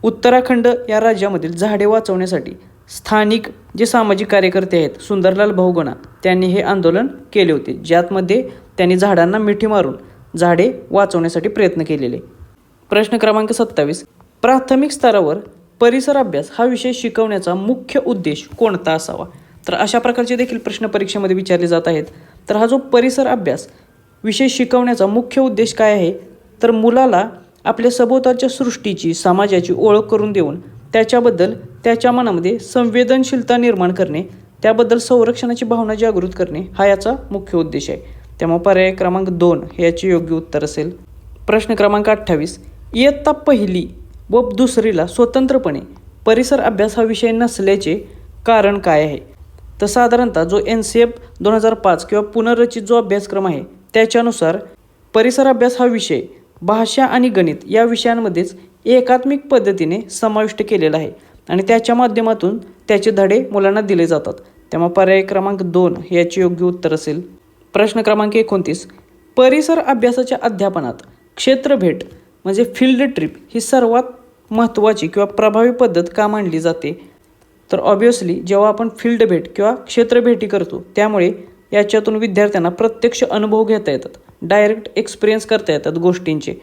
उत्तराखंड या राज्यामधील झाडे वाचवण्यासाठी स्थानिक जे सामाजिक कार्यकर्ते आहेत सुंदरलाल बहुगुणा, त्यांनी हे आंदोलन केले होते, ज्यामध्ये त्यांनी झाडांना मिठी मारून झाडे वाचवण्यासाठी प्रयत्न केलेले. प्रश्न क्रमांक 27, प्राथमिक स्तरावर परिसर अभ्यास हा विषय शिकवण्याचा मुख्य उद्देश कोणता असावा? तर अशा प्रकारचे देखील प्रश्न परीक्षेमध्ये विचारले जात आहेत. तर हा जो परिसर अभ्यास विषय शिकवण्याचा मुख्य उद्देश काय आहे? तर मुलाला आपल्या सभोवतालच्या सृष्टीची, समाजाची ओळख करून देऊन त्याच्याबद्दल त्याच्या मनामध्ये संवेदनशीलता निर्माण करणे, त्याबद्दल संरक्षणाची भावना जागृत करणे हा याचा मुख्य उद्देश आहे. त्यामुळे पर्याय क्रमांक 2 हे याचे योग्य उत्तर असेल. प्रश्न क्रमांक 28, इयत्ता पहिली व दुसरीला स्वतंत्रपणे परिसर अभ्यास हा विषय नसल्याचे कारण काय आहे? तर साधारणतः जो NCF 2005 किंवा पुनर्रचित जो अभ्यासक्रम आहे त्याच्यानुसार परिसर अभ्यास हा विषय भाषा आणि गणित या विषयांमध्येच एकात्मिक पद्धतीने समाविष्ट केलेला आहे आणि त्याच्या माध्यमातून त्याचे धडे मुलांना दिले जातात. त्यामुळे पर्याय क्रमांक 2 हे याचे योग्य उत्तर असेल. प्रश्न क्रमांक 29, परिसर अभ्यासाच्या अध्यापनात क्षेत्रभेट म्हणजे फील्ड ट्रिप ही सर्वात महत्त्वाची किंवा प्रभावी पद्धत का मानली जाते? तर ऑब्व्हियसली जेव्हा आपण फील्ड भेट किंवा क्षेत्रभेटी करतो त्यामुळे याच्यातून विद्यार्थ्यांना प्रत्यक्ष अनुभव घेता येतात, डायरेक्ट एक्सपिरियन्स करता येतात गोष्टींचे.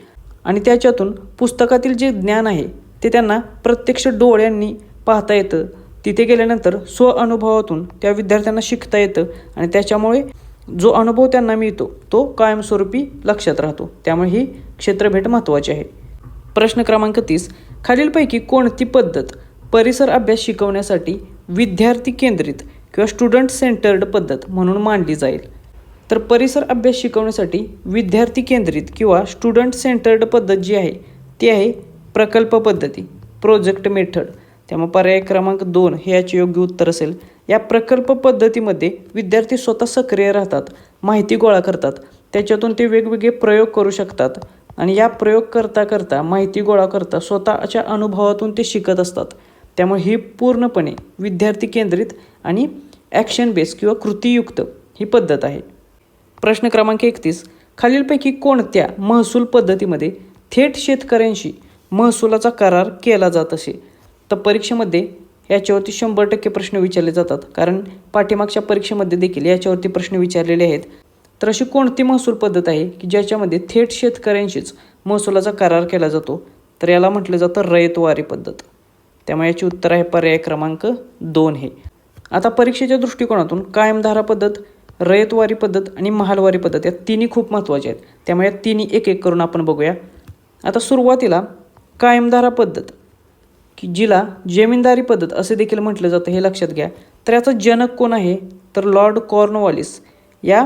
आणि त्याच्यातून पुस्तकातील जे ज्ञान आहे ते त्यांना प्रत्यक्ष डोळ्यांनी पाहता येतं. तिथे गेल्यानंतर स्वअनुभवातून त्या विद्यार्थ्यांना शिकता येतं आणि त्याच्यामुळे जो अनुभव त्यांना मिळतो तो कायमस्वरूपी लक्षात राहतो. त्यामुळे ही क्षेत्रभेट महत्त्वाची आहे. प्रश्न क्रमांक 30, खालीलपैकी कोणती पद्धत परिसर अभ्यास शिकवण्यासाठी विद्यार्थी केंद्रित किंवा स्टुडंट सेंटर्ड पद्धत म्हणून मानली जाईल? तर परिसर अभ्यास शिकवण्यासाठी विद्यार्थी केंद्रित किंवा स्टुडंट सेंटर्ड पद्धत जी आहे ती आहे प्रकल्प पद्धती, प्रोजेक्ट मेथड. त्यामुळे पर्याय क्रमांक 2 हे याचे योग्य उत्तर असेल. या प्रकल्प पद्धतीमध्ये विद्यार्थी स्वतः सक्रिय राहतात, माहिती गोळा करतात, त्याच्यातून ते वेगवेगळे प्रयोग करू शकतात आणि या प्रयोग करता करता माहिती गोळा करता स्वतःच्या अनुभवातून ते शिकत असतात. त्यामुळे ही पूर्णपणे विद्यार्थी केंद्रित आणि ॲक्शन बेस किंवा कृतीयुक्त ही पद्धत आहे. प्रश्न क्रमांक 31, खालीलपैकी कोणत्या महसूल पद्धतीमध्ये थेट शेतकऱ्यांशी महसुलाचा करार केला जात असे? तर परीक्षेमध्ये याच्यावरती 100% प्रश्न विचारले जातात, कारण पाठीमागच्या परीक्षेमध्ये देखील याच्यावरती प्रश्न विचारलेले आहेत. तर अशी कोणती महसूल पद्धत आहे की ज्याच्यामध्ये थेट शेतकऱ्यांशीच महसुलाचा करार केला जातो? तर याला म्हटलं जातं रयतवारी पद्धत. त्यामुळे याचे उत्तर आहे पर्याय क्रमांक 2 हे. आता परीक्षेच्या दृष्टिकोनातून कायमधारा पद्धत, रयतवारी पद्धत आणि महालवारी पद्धत या तिन्ही खूप महत्त्वाच्या आहेत. त्यामुळे या तिन्ही एक एक करून आपण बघूया. आता सुरुवातीला कायमधारा पद्धत की जिला जमीनदारी पद्धत असे देखील म्हटलं जातं हे लक्षात घ्या. तर याचा जनक कोण आहे? तर लॉर्ड कॉर्नवॉलिस या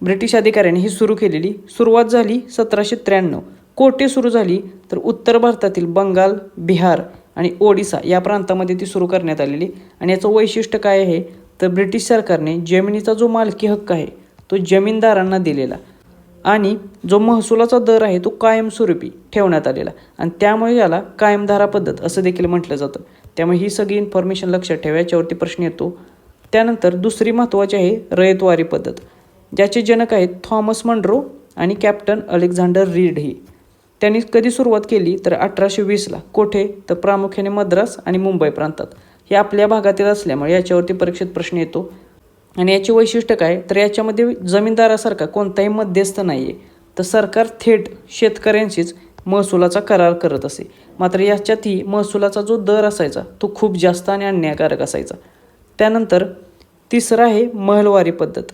ब्रिटिश अधिकाऱ्याने ही सुरू केलेली. सुरुवात झाली 1793. कोठे सुरू झाली? तर उत्तर भारतातील बंगाल, बिहार आणि ओडिसा या प्रांतामध्ये ती सुरू करण्यात आलेली. आणि याचं वैशिष्ट्य काय आहे? तर ब्रिटिश सरकारने जमिनीचा जो मालकी हक्क आहे तो जमीनदारांना दिलेला आणि जो महसुलाचा दर आहे तो कायमस्वरूपी ठेवण्यात आलेला आणि त्यामुळे याला कायमधारा पद्धत असं देखील म्हटलं जातं. त्यामुळे ही सगळी इन्फॉर्मेशन लक्षात ठेवा, याच्यावरती प्रश्न येतो. त्यानंतर दुसरी महत्त्वाची आहे रयतवारी पद्धत. ज्याचे जनक आहेत थॉमस मनरो आणि कॅप्टन अलेक्झांडर रीड ही. त्यांनी कधी सुरुवात केली तर 1820ला. कोठे? तर प्रामुख्याने मद्रास आणि मुंबई प्रांतात. हे आपल्या भागातील असल्यामुळे याच्यावरती परीक्षेत प्रश्न येतो. आणि याचे वैशिष्ट्य काय तर याच्यामध्ये जमीनदारासारखा कोणताही मध्यस्थ नाही आहे, तर सरकार थेट शेतकऱ्यांशीच महसुलाचा करार करत असे. मात्र याच्यातही महसुलाचा जो दर असायचा तो खूप जास्त आणि अन्यायकारक असायचा. त्यानंतर तिसरा आहे महलवारी पद्धत.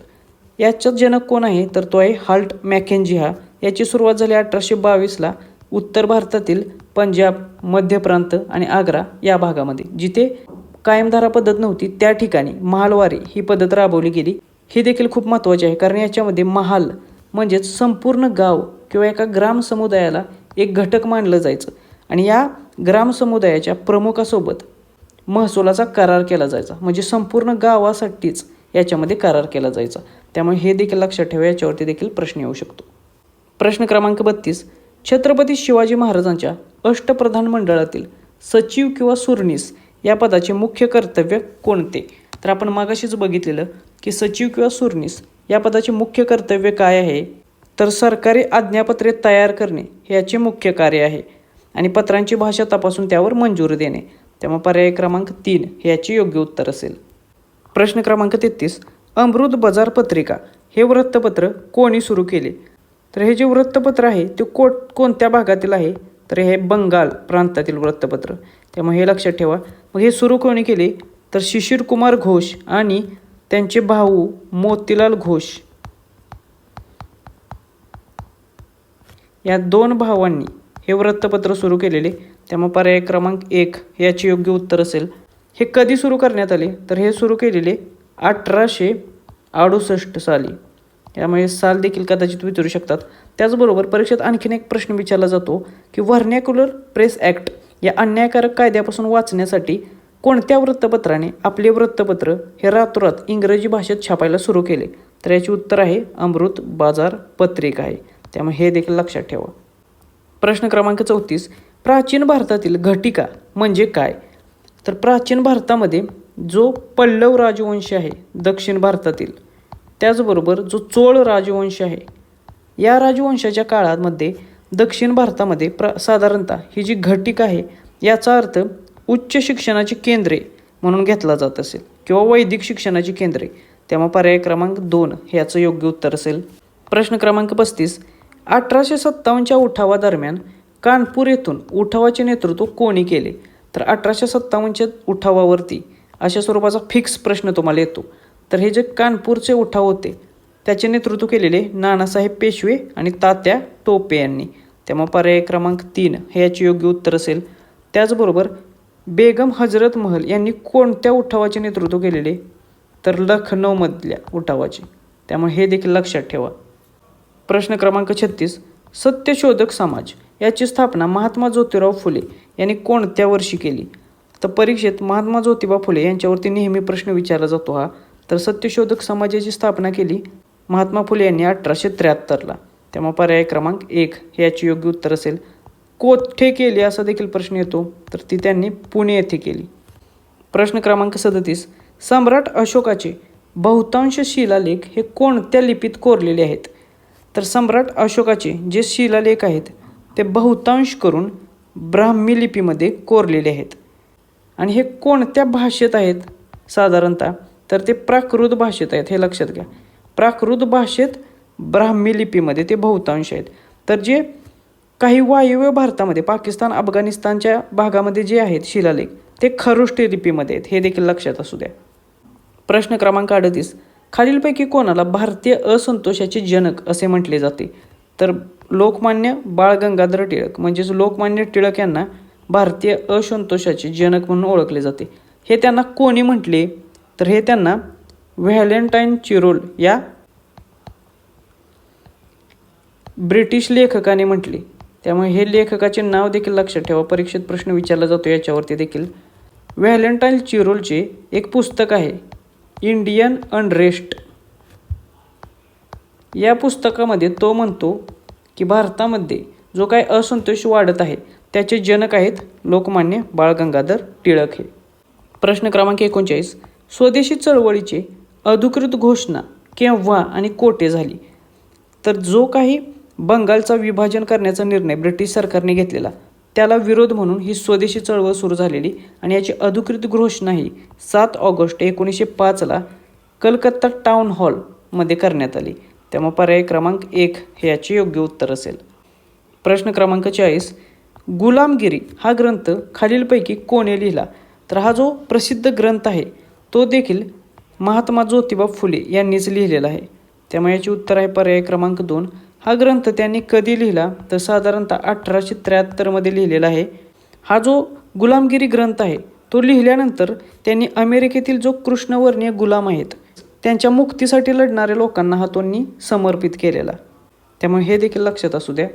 याच्यात जनक कोण आहे तर तो आहे हाल्ट मॅकेंजी हा. याची सुरुवात झाली 1822ला उत्तर भारतातील पंजाब, मध्य प्रांत आणि आग्रा या भागामध्ये. जिथे कायमधारा पद्धत नव्हती त्या ठिकाणी महालवारी ही पद्धत राबवली गेली. ही देखील खूप महत्त्वाची आहे, कारण याच्यामध्ये महाल म्हणजेच संपूर्ण गाव किंवा एका ग्राम समुदायाला एक घटक मानलं जायचं आणि या ग्राम समुदायाच्या प्रमुखासोबत महसुलाचा करार केला जायचा. म्हणजे संपूर्ण गावासाठीच याच्यामध्ये करार केला जायचा. त्यामुळे हे देखील लक्षात ठेवा, याच्यावरती देखील प्रश्न येऊ शकतो. प्रश्न क्रमांक 32. छत्रपती शिवाजी महाराजांच्या अष्टप्रधान मंडळातील सचिव किंवा सुरनीस या पदाचे मुख्य कर्तव्य कोणते? तर आपण मागाशीच बघितलेलं की सचिव किंवा सुरनीस या पदाचे मुख्य कर्तव्य काय आहे तर सरकारी आज्ञापत्रे तयार करणे हे याचे मुख्य कार्य आहे आणि पत्रांची भाषा तपासून त्यावर मंजुरी देणे. त्यामुळे पर्याय क्रमांक 3 हे याचे योग्य उत्तर असेल. प्रश्न क्रमांक 33. अमृत बाजार पत्रिका हे वृत्तपत्र कोणी सुरू केले? तर हे जे वृत्तपत्र आहे ते कोणत्या भागातील आहे तर हे बंगाल प्रांतातील वृत्तपत्र. त्यामुळे हे लक्षात ठेवा. मग हे सुरू कोणी केले तर शिशिर कुमार घोष आणि त्यांचे भाऊ मोतीलाल घोष या 2 भावांनी हे वृत्तपत्र सुरू केलेले. त्यामुळे पर्याय क्रमांक 1 याचे योग्य उत्तर असेल. हे कधी सुरू करण्यात आले तर हे सुरू केलेले 1868 साली. त्यामुळे साल देखील कदाचित विचारू शकतात. त्याचबरोबर परीक्षेत आणखीन एक प्रश्न विचारला जातो की व्हर्नॅक्युलर प्रेस ॲक्ट या अन्यायकारक कायद्यापासून वाचण्यासाठी कोणत्या वृत्तपत्राने आपले वृत्तपत्र हे रातोरात इंग्रजी भाषेत छापायला सुरू केले? तर याचे उत्तर आहे अमृत बाजार पत्रिका आहे. त्यामुळे हे देखील लक्षात ठेवा. प्रश्न क्रमांक 34. प्राचीन भारतातील घटिका म्हणजे काय? तर प्राचीन भारतामध्ये जो पल्लव राजवंश आहे दक्षिण भारतातील, त्याचबरोबर जो चोळ राजवंश आहे, या राजवंशाच्या काळामध्ये दक्षिण भारतामध्ये साधारणतः ही जी घटिका आहे याचा अर्थ उच्च शिक्षणाची केंद्रे म्हणून घेतला जात असेल किंवा वैदिक शिक्षणाची केंद्रे. त्यामुळे पर्याय क्रमांक 2 हे याचं योग्य उत्तर असेल. प्रश्न क्रमांक 35. 1857च्या उठावादरम्यान कानपूर येथून उठावाचे नेतृत्व कोणी केले? तर 1857च्या उठावावरती अशा स्वरूपाचा फिक्स प्रश्न तुम्हाला येतो. तर हे जे कानपूरचे उठाव होते त्याचे नेतृत्व केलेले नानासाहेब पेशवे आणि तात्या टोपे यांनी. त्यामुळे पर्याय क्रमांक 3 हे याचे योग्य उत्तर असेल. त्याचबरोबर बेगम हजरत महल यांनी कोणत्या उठावाचे नेतृत्व केलेले? तर लखनौमधल्या उठावाचे. त्यामुळे हे देखील लक्षात ठेवा. प्रश्न क्रमांक 36. सत्यशोधक समाज याची स्थापना महात्मा ज्योतिराव फुले यांनी कोणत्या वर्षी केली? तर परीक्षेत महात्मा ज्योतिबा फुले यांच्यावरती नेहमी प्रश्न विचारला जातो हा. तर सत्यशोधक समाजाची स्थापना केली महात्मा फुले यांनी 1873ला. त्यामुळे पर्याय क्रमांक 1 हे याचे योग्य उत्तर असेल. कोठे केली असा देखील प्रश्न येतो, तर ती त्यांनी पुणे येथे केली. प्रश्न क्रमांक 37. सम्राट अशोकाचे बहुतांश शिलालेख हे कोणत्या लिपीत कोरलेले आहेत? तर सम्राट अशोकाचे जे शिलालेख आहेत ते बहुतांश करून ब्राह्मी लिपीमध्ये कोरलेले आहेत. आणि हे कोणत्या भाषेत आहेत साधारणतः? तर ते प्राकृत भाषेत आहेत. हे लक्षात घ्या. प्राकृत भाषेत ब्राह्मी लिपीमध्ये ते बहुतांश आहेत. तर जे काही वायव्य भारतामध्ये पाकिस्तान अफगाणिस्तानच्या भागामध्ये जे आहेत शिलालेख ते खरोष्टी लिपीमध्ये आहेत. हे देखील लक्षात असू द्या. प्रश्न क्रमांक 38. खालीलपैकी कोणाला भारतीय असंतोषाचे जनक असे म्हटले जाते? तर लोकमान्य बाळ गंगाधर टिळक म्हणजेच लोकमान्य टिळक यांना भारतीय असंतोषाचे जनक म्हणून ओळखले जाते. हे त्यांना कोणी म्हटले? तर हे त्यांना व्हॅलेंटाईन चिरोल या ब्रिटिश लेखकाने म्हटले. त्यामुळे हे लेखकाचे नाव देखील लक्षात ठेवा. परीक्षेत प्रश्न विचारला जातो याच्यावरती देखील. व्हॅलेंटाईन चिरोलचे एक पुस्तक आहे इंडियन अनरेस्ट. या पुस्तकामध्ये तो म्हणतो की भारतामध्ये जो काही असंतोष वाढत आहे त्याचे जनक आहेत लोकमान्य बाळ गंगाधर टिळक हे. प्रश्न क्रमांक 39. स्वदेशी चळवळीचे अधिकृत घोषणा केव्हा आणि कोठे झाली? तर जो काही बंगालचा विभाजन करण्याचा निर्णय ब्रिटिश सरकारने घेतलेला त्याला विरोध म्हणून ही स्वदेशी चळवळ सुरू झालेली आणि याची अधिकृत घोषणा ही 7 ऑगस्ट 1905ला कलकत्ता टाउन हॉलमध्ये करण्यात आली. त्यामुळे पर्याय क्रमांक 1 हे याचे योग्य उत्तर असेल. प्रश्न क्रमांक 40, गुलामगिरी हा ग्रंथ खालीलपैकी कोणी लिहिला? तर हा जो प्रसिद्ध ग्रंथ आहे तो देखील महात्मा ज्योतिबा फुले यांनीच लिहिलेला आहे. त्यामुळे याचे उत्तर आहे पर्याय क्रमांक 2. हा ग्रंथ त्यांनी कधी लिहिला? तर साधारणतः 1873मध्ये लिहिलेला आहे. हा जो गुलामगिरी ग्रंथ आहे तो लिहिल्यानंतर त्यांनी अमेरिकेतील जो कृष्णवर्णीय गुलाम आहेत त्यांच्या मुक्तीसाठी लढणाऱ्या लोकांना हा त्यांनी समर्पित केलेला. त्यामुळे हे देखील लक्षात असू द्या.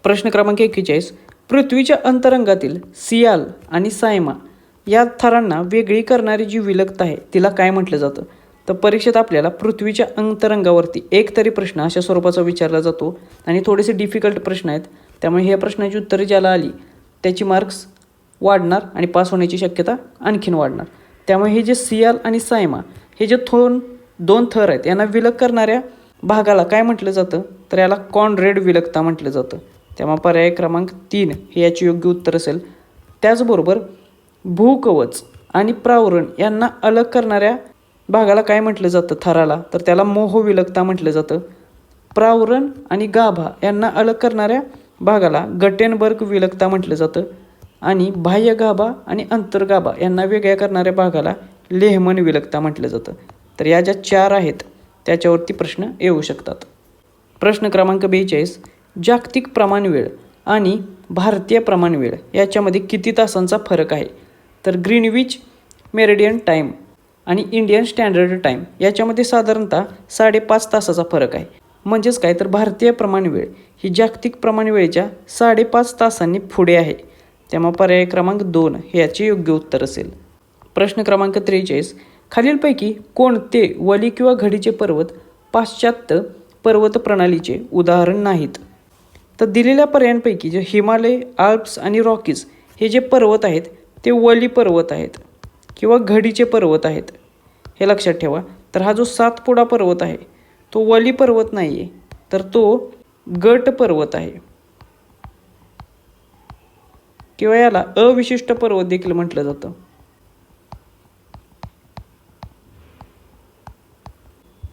प्रश्न क्रमांक 41, पृथ्वीच्या अंतरंगातील सियाल आणि सायमा या थरांना वेगळी करणारी जी विलकता आहे तिला काय म्हटलं जातं? तर परीक्षेत आपल्याला पृथ्वीच्या अंतरंगावरती एक तरी प्रश्न अशा स्वरूपाचा विचारला जातो आणि थोडेसे डिफिकल्ट प्रश्न आहेत. त्यामुळे ह्या प्रश्नाची उत्तरे ज्याला आली त्याची मार्क्स वाढणार आणि पास होण्याची शक्यता आणखीन वाढणार. त्यामुळे हे जे सियाल आणि सायमा हे जे दोन थर आहेत यांना विलग करणाऱ्या भागाला काय म्हटलं जातं? तर याला कॉनरेड विलकता म्हटलं जातं. त्यामुळे पर्याय क्रमांक 3 हे याचे योग्य उत्तर असेल. त्याचबरोबर भूकवच आणि प्रावरण यांना अलग करणाऱ्या भागाला काय म्हटलं जातं थराला? तर त्याला मोहविलकता म्हटलं जातं. प्रावरण आणि गाभा यांना अलग करणाऱ्या भागाला गटेनबर्ग विलकता म्हटलं जातं आणि बाह्य गाभा आणि अंतर्गाभा यांना वेगळ्या करणाऱ्या भागाला लेहमन विलकता म्हटलं जातं. तर या ज्या 4 आहेत त्याच्यावरती प्रश्न येऊ शकतात. प्रश्न क्रमांक 42, जागतिक प्रमाणवेळ आणि भारतीय प्रमाणवेळ याच्यामध्ये किती तासांचा फरक आहे? तर ग्रीनविच मेरिडियन टाईम आणि इंडियन स्टँडर्ड टाईम याच्यामध्ये साधारणतः 5.5 तासाचा फरक आहे. म्हणजेच काय? तर भारतीय प्रमाणवेळ ही जागतिक प्रमाणवेळेच्या 5.5 तासांनी पुढे आहे. त्यामुळे पर्याय क्रमांक 2 हे याचे योग्य उत्तर असेल. प्रश्न क्रमांक 43, खालीलपैकी कोणते वली किंवा घडीचे पर्वत पाश्चात्य पर्वत प्रणालीचे उदाहरण नाहीत? तर दिलेल्या पर्यायांपैकी जे हिमालय, आल्प्स आणि रॉकीज हे जे पर्वत आहेत ते वली पर्वत आहेत किंवा घडीचे पर्वत आहेत, हे लक्षात ठेवा. तर हा जो सातपुडा पर्वत आहे तो वली पर्वत नाही आहे, तर तो गट पर्वत आहे किंवा याला अविशिष्ट पर्वत देखील म्हटलं जातं.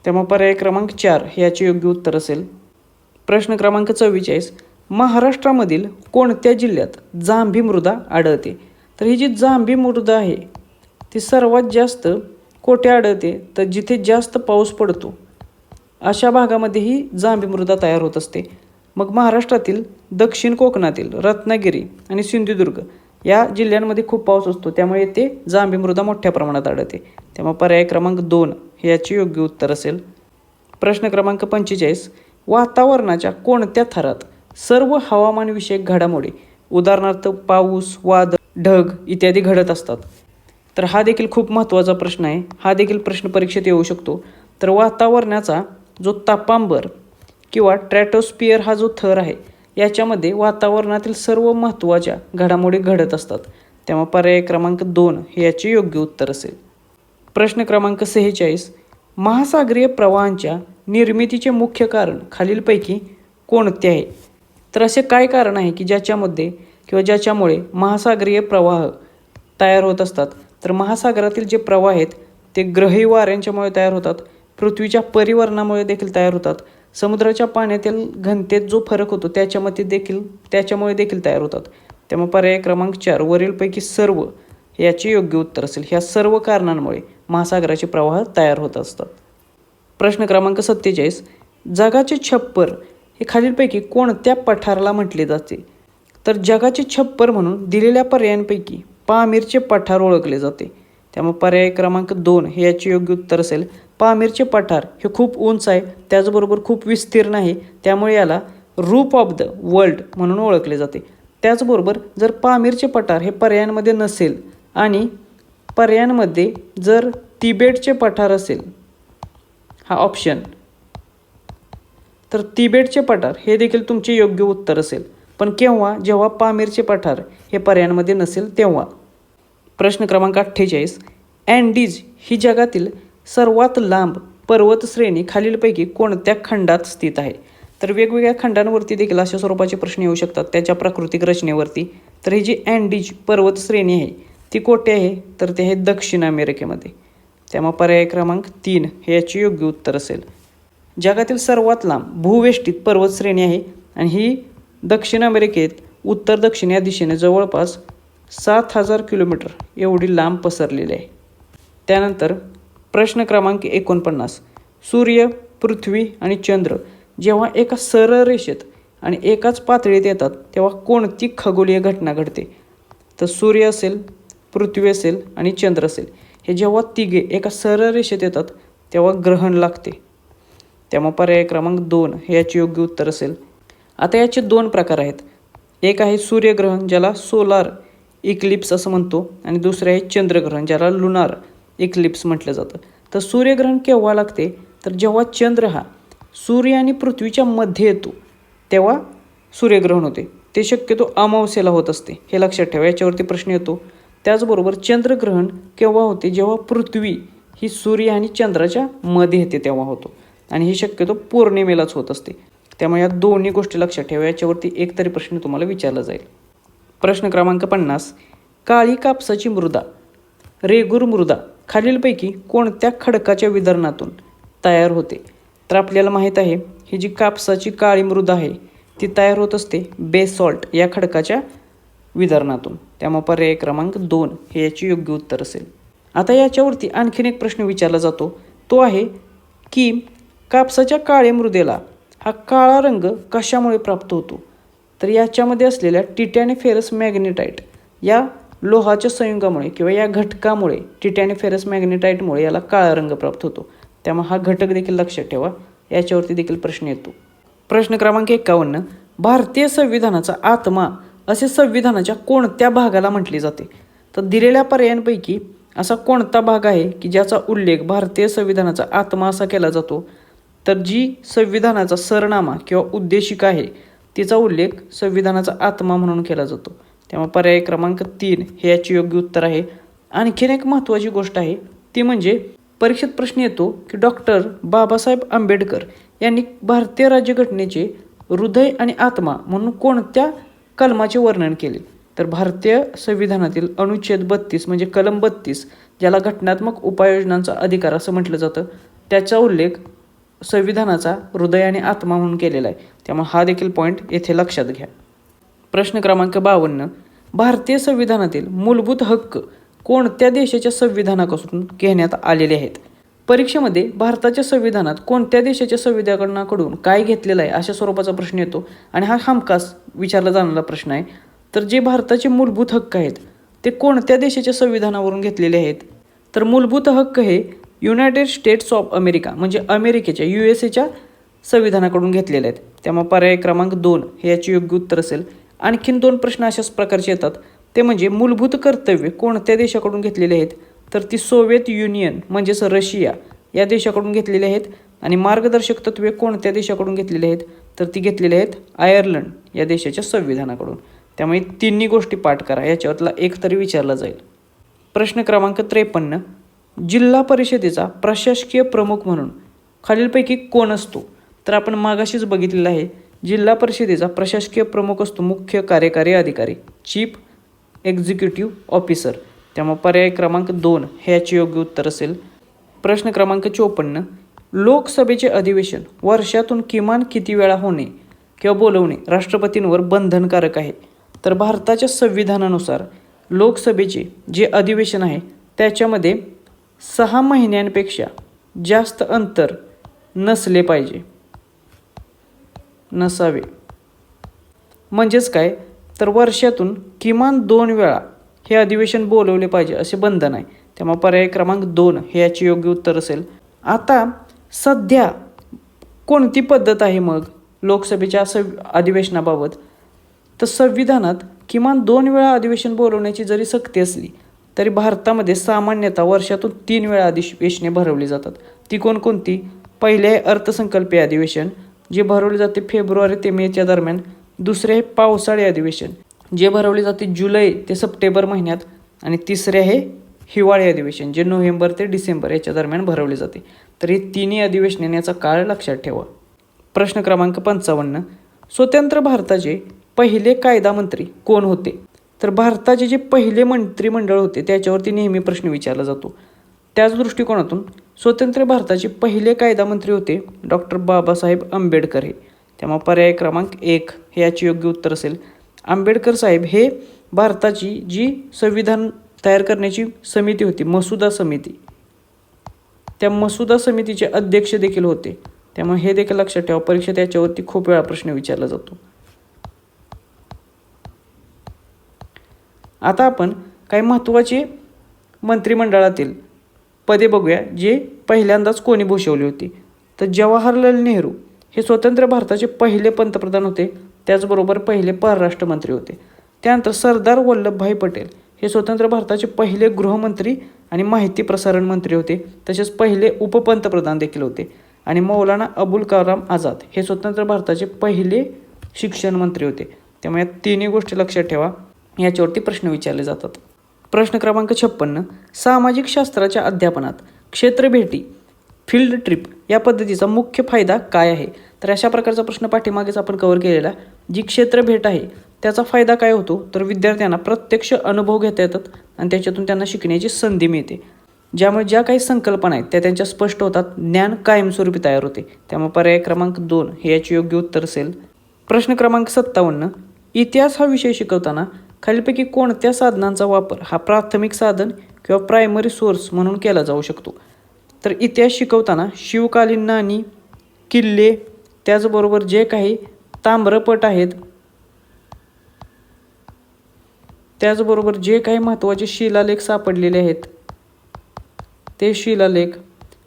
त्यामुळे पर्याय क्रमांक 4 हे याचे योग्य उत्तर असेल. प्रश्न क्रमांक 44, महाराष्ट्रामधील कोणत्या जिल्ह्यात जांभी मृदा आढळते? तर ही जी जांभी मृदा आहे ती सर्वात जास्त कोठे आढळते? तर जिथे जास्त पाऊस पडतो अशा भागामध्ये ही जांभी मृदा तयार होत असते. मग महाराष्ट्रातील दक्षिण कोकणातील रत्नागिरी आणि सिंधुदुर्ग या जिल्ह्यांमध्ये खूप पाऊस असतो, त्यामुळे येथे जांभी मृदा मोठ्या प्रमाणात आढळते. त्यामुळे पर्याय क्रमांक 2 हे याचे योग्य उत्तर असेल. प्रश्न क्रमांक 45, वातावरणाच्या कोणत्या थरात सर्व हवामानविषयक घडामोडी उदाहरणार्थ पाऊस, वादळ, ढग इत्यादी घडत असतात? तर हा देखील खूप महत्त्वाचा प्रश्न आहे. हा देखील प्रश्न परीक्षेत येऊ शकतो. तर वातावरणाचा जो तापांबर किंवा स्ट्रॅटोस्फिअर हा जो थर आहे याच्यामध्ये वातावरणातील सर्व महत्त्वाच्या घडामोडी घडत असतात. त्यामुळे पर्याय क्रमांक 2 हे याचे योग्य उत्तर असेल. प्रश्न क्रमांक 46, महासागरीय प्रवाहांच्या निर्मितीचे मुख्य कारण खालीलपैकी कोणते आहे? तर असे काय कारण आहे की ज्याच्यामध्ये किंवा ज्याच्यामुळे महासागरीय प्रवाह तयार होत असतात? तर महासागरातील जे प्रवाह आहेत ते ग्रही वाऱ्यांच्यामुळे तयार होतात, पृथ्वीच्या परिवर्तनामुळे देखील तयार होतात, समुद्राच्या पाण्यातील घनतेत जो फरक होतो त्याच्यामुळे देखील तयार होतात. त्यामुळे पर्याय क्रमांक 4 वरीलपैकी सर्व याचे योग्य उत्तर असेल. ह्या सर्व कारणांमुळे महासागराचे प्रवाह तयार होत असतात. प्रश्न क्रमांक 47, जगाचे छप्पर हे खालीलपैकी कोणत्या पठाराला म्हटले जाते? तर जगाचे छप्पर म्हणून दिलेल्या पर्यायांपैकी पामीरचे पठार ओळखले जाते. त्यामुळे पर्याय क्रमांक 2 हे याचे योग्य उत्तर असेल. पामीरचे पठार हे खूप उंच आहे, त्याचबरोबर खूप विस्तीर्ण आहे, त्यामुळे याला रूफ ऑफ द वर्ल्ड म्हणून ओळखले जाते. त्याचबरोबर जर पामीरचे पठार हे पर्यायांमध्ये नसेल आणि पर्यायांमध्ये जर तिबेटचे पठार असेल हा ऑप्शन, तर तिबेटचे पठार हे देखील तुमचे योग्य उत्तर असेल. पण केव्हा? जेव्हा पामीरचे पठार हे पर्यायांमध्ये नसेल तेव्हा. प्रश्न क्रमांक 48, अँडीज ही जगातील सर्वात लांब पर्वत श्रेणी खालीलपैकी कोणत्या खंडात स्थित आहे? तर वेगवेगळ्या खंडांवरती देखील अशा स्वरूपाचे प्रश्न येऊ शकतात त्याच्या प्राकृतिक रचनेवरती. तर ही जी अँडीज पर्वत श्रेणी आहे ती कोठे आहे? तर ते आहे दक्षिण अमेरिकेमध्ये. त्यामुळे पर्याय क्रमांक 3 हे याचे योग्य उत्तर असेल. जगातील सर्वात लांब भूवेष्टित पर्वत श्रेणी आहे आणि ही दक्षिण अमेरिकेत उत्तर दक्षिण या दिशेने जवळपास 7,000 किलोमीटर एवढी लांब पसरलेली आहे. त्यानंतर प्रश्न क्रमांक 49. सूर्य, पृथ्वी आणि चंद्र जेव्हा एका सरळ रेषेत आणि एकाच पातळीत येतात तेव्हा कोणती खगोलीय घटना घडते? तर सूर्य असेल, पृथ्वी असेल आणि चंद्र असेल, हे जेव्हा तिघे एका सरळ रेषेत येतात तेव्हा ग्रहण लागते. त्यामुळे पर्याय क्रमांक 2 हे याचे योग्य उत्तर असेल. आता याचे 2 प्रकार आहेत. एक आहे सूर्यग्रहण ज्याला सोलार इक्लिप्स असं म्हणतो आणि दुसरे आहे चंद्रग्रहण ज्याला लुनार इक्लिप्स म्हटलं जातं. तर सूर्यग्रहण केव्हा लागते? तर जेव्हा चंद्र हा सूर्य आणि पृथ्वीच्या मध्ये येतो तेव्हा सूर्यग्रहण होते. ते शक्यतो अमावस्येला होत असते, हे लक्षात ठेवा, याच्यावरती प्रश्न येतो. त्याचबरोबर चंद्रग्रहण केव्हा होते? जेव्हा पृथ्वी ही सूर्य आणि चंद्राच्या मध्ये येते तेव्हा होतो आणि हे शक्यतो पौर्णिमेलाच होत असते. त्यामुळे या दोन्ही गोष्टी लक्षात ठेवा, याच्यावरती एकतरी प्रश्न तुम्हाला विचारला जाईल. प्रश्न क्रमांक 50. काळी कापसाची मृदा, रेगूर मृदा खालीलपैकी कोणत्या खडकाच्या विदर्णातून तयार होते? तर आपल्याला माहीत आहे ही जी कापसाची काळी मृदा आहे ती तयार होत असते बेसॉल्ट या खडकाच्या विदर्णातून. त्यामुळे पर्याय क्रमांक 2 हे याचे योग्य उत्तर असेल. आता याच्यावरती आणखीन एक प्रश्न विचारला जातो, तो आहे की कापसाच्या काळ्या मृदेला हा काळा रंग कशामुळे प्राप्त होतो? तर याच्यामध्ये असलेल्या टिटॅनिफेरस मॅग्नेटाइट या लोहाच्या संयुगामुळे किंवा या घटकामुळे, टिटॅनिफेरस मॅग्नेटाइटमुळे याला काळा रंग प्राप्त होतो. त्यामुळे हा घटक देखील लक्षात ठेवा, याच्यावरती देखील प्रश्न येतो. प्रश्न क्रमांक 51. भारतीय संविधानाचा आत्मा असे संविधानाच्या कोणत्या भागाला म्हटले जाते? तर दिलेल्या पर्यायांपैकी असा कोणता भाग आहे की ज्याचा उल्लेख भारतीय संविधानाचा आत्मा असा केला जातो? तर जी संविधानाचा सरनामा किंवा उद्देशिका आहे तिचा उल्लेख संविधानाचा आत्मा म्हणून केला जातो. त्यामुळे पर्याय क्रमांक 3 हे याचे योग्य उत्तर आहे. आणखीन एक महत्त्वाची गोष्ट आहे ती म्हणजे परीक्षेत प्रश्न येतो की डॉक्टर बाबासाहेब आंबेडकर यांनी भारतीय राज्यघटनेचे हृदय आणि आत्मा म्हणून कोणत्या कलमाचे वर्णन केले? तर भारतीय संविधानातील अनुच्छेद 32 म्हणजे कलम 32 ज्याला घटनात्मक उपाययोजनांचा अधिकार असं म्हटलं जातं, त्याचा उल्लेख संविधानाचा हृदय आणि आत्मा म्हणून केलेला आहे. त्यामुळे हा देखील पॉईंट येथे लक्षात घ्या. प्रश्न क्रमांक 52. भारतीय संविधानातील मूलभूत हक्क कोणत्या देशाच्या संविधानापासून घेण्यात आलेले आहेत? परीक्षेमध्ये भारताच्या संविधानात कोणत्या देशाच्या संविधानाकडून काय घेतलेलं आहे अशा स्वरूपाचा प्रश्न येतो आणि हा हमखास विचारला जाणारा प्रश्न आहे. तर जे भारताचे मूलभूत हक्क आहेत ते कोणत्या देशाच्या संविधानावरून घेतलेले आहेत? तर मूलभूत हक्क हे युनायटेड स्टेट्स ऑफ अमेरिका म्हणजे अमेरिकेच्या USA संविधानाकडून घेतलेले आहेत. त्यामुळे पर्याय क्रमांक 2 हे याचे योग्य उत्तर असेल. आणखीन 2 प्रश्न अशाच प्रकारचे येतात, ते म्हणजे मूलभूत कर्तव्य कोणत्या देशाकडून घेतलेले आहेत? तर ती सोव्हिएत युनियन म्हणजेच रशिया या देशाकडून घेतलेले आहेत. आणि मार्गदर्शक तत्त्वे कोणत्या देशाकडून घेतलेले आहेत? तर ती घेतलेली आहेत आयर्लंड या देशाच्या संविधानाकडून. त्यामुळे तिन्ही गोष्टी पाठ करा, याच्यातला एक तरी विचारला जाईल. प्रश्न क्रमांक 53. जिल्हा परिषदेचा प्रशासकीय प्रमुख म्हणून खालीलपैकी कोण असतो? तर आपण मागाशीच बघितलेलं आहे, जिल्हा परिषदेचा प्रशासकीय प्रमुख असतो मुख्य कार्यकारी अधिकारी, चीफ एक्झिक्युटिव्ह ऑफिसर. त्यामुळे पर्याय क्रमांक 2 हे याचे योग्य उत्तर असेल. प्रश्न क्रमांक 54. लोकसभेचे अधिवेशन वर्षातून किमान किती वेळा होणे किंवा बोलवणे राष्ट्रपतींवर बंधनकारक आहे? तर भारताच्या संविधानानुसार लोकसभेचे जे अधिवेशन आहे त्याच्यामध्ये 6 महिन्यांपेक्षा जास्त अंतर नसले पाहिजे, नसावे. म्हणजेच काय, तर वर्षातून किमान 2 वेळा हे अधिवेशन बोलवले पाहिजे असे बंधन आहे. त्यामुळे पर्याय क्रमांक 2 हे याचे योग्य उत्तर असेल. आता सध्या कोणती पद्धत आहे मग लोकसभेच्या अधिवेशनाबाबत? तर संविधानात किमान 2 वेळा अधिवेशन बोलवण्याची जरी सक्ती असली तरी भारतामध्ये सामान्यतः वर्षातून 3 वेळा अधिवेशने भरवली जातात. ती कोणकोणती? पहिले आहे अर्थसंकल्पीय अधिवेशन जे भरवले जाते फेब्रुवारी ते मेच्या दरम्यान. दुसरे आहे पावसाळी अधिवेशन जे भरवले जाते जुलै ते सप्टेंबर महिन्यात. आणि तिसरे आहे हिवाळी अधिवेशन जे नोव्हेंबर ते डिसेंबर याच्या दरम्यान भरवले जाते. तर हे तिन्ही अधिवेशन याचा काळ लक्षात ठेवा. प्रश्न क्रमांक 55. स्वतंत्र भारताचे पहिले कायदा मंत्री कोण होते? तर भारताचे जे पहिले मंत्रिमंडळ होते त्याच्यावरती नेहमी प्रश्न विचारला जातो. त्याच दृष्टिकोनातून स्वतंत्र भारताचे पहिले कायदा मंत्री होते डॉक्टर बाबासाहेब आंबेडकर हे. त्यामुळे पर्याय क्रमांक 1 हे याचे योग्य उत्तर असेल. आंबेडकर साहेब हे भारताची जी संविधान तयार करण्याची समिती होती, मसुदा समिती, त्या मसुदा समितीचे अध्यक्ष देखील होते. त्यामुळे हे देखील लक्षात ठेवा, परीक्षेत याच्यावरती खूप वेळा प्रश्न विचारला जातो. आता आपण काही महत्त्वाचे मंत्रिमंडळातील पदे बघूया जे पहिल्यांदाच कोणी भूषवली होती. तर जवाहरलाल नेहरू हे स्वतंत्र भारताचे पहिले पंतप्रधान होते, त्याचबरोबर पहिले परराष्ट्र मंत्री होते. त्यानंतर सरदार वल्लभभाई पटेल हे स्वतंत्र भारताचे पहिले गृहमंत्री आणि माहिती प्रसारण मंत्री होते, तसेच पहिले उपपंतप्रधान देखील होते. आणि मौलाना अबुल कलाम आझाद हे स्वतंत्र भारताचे पहिले शिक्षण मंत्री होते. त्यामुळे या तिन्ही गोष्टी लक्षात ठेवा, याच्यावरती प्रश्न विचारले जातात. प्रश्न क्रमांक 56. सामाजिक शास्त्राच्या अध्यापनात क्षेत्रभेटी फील्ड ट्रिप या पद्धतीचा मुख्य फायदा काय आहे? तर अशा प्रकारचा प्रश्न पाठीमागेच आपण कव्हर केलेला. जी क्षेत्रभेट आहे त्याचा फायदा काय होतो? तर विद्यार्थ्यांना प्रत्यक्ष अनुभव घेता येतात आणि त्याच्यातून त्यांना शिकण्याची संधी मिळते, ज्यामुळे ज्या काही संकल्पना आहेत त्या त्यांच्या स्पष्ट होतात, ज्ञान कायमस्वरूपी तयार होते. त्यामुळे पर्याय क्रमांक 2 हे याचे योग्य उत्तर असेल. प्रश्न क्रमांक 57. इतिहास हा विषय शिकवताना खालीलपैकी कोणत्या साधनांचा वापर हा प्राथमिक साधन किंवा प्रायमरी सोर्स म्हणून केला जाऊ शकतो? तर इतिहास शिकवताना शिवकालीन नाणी, किल्ले, त्याचबरोबर जे काही ताम्रपट आहेत, त्याचबरोबर जे काही महत्त्वाचे शिलालेख सापडलेले आहेत ते शिलालेख,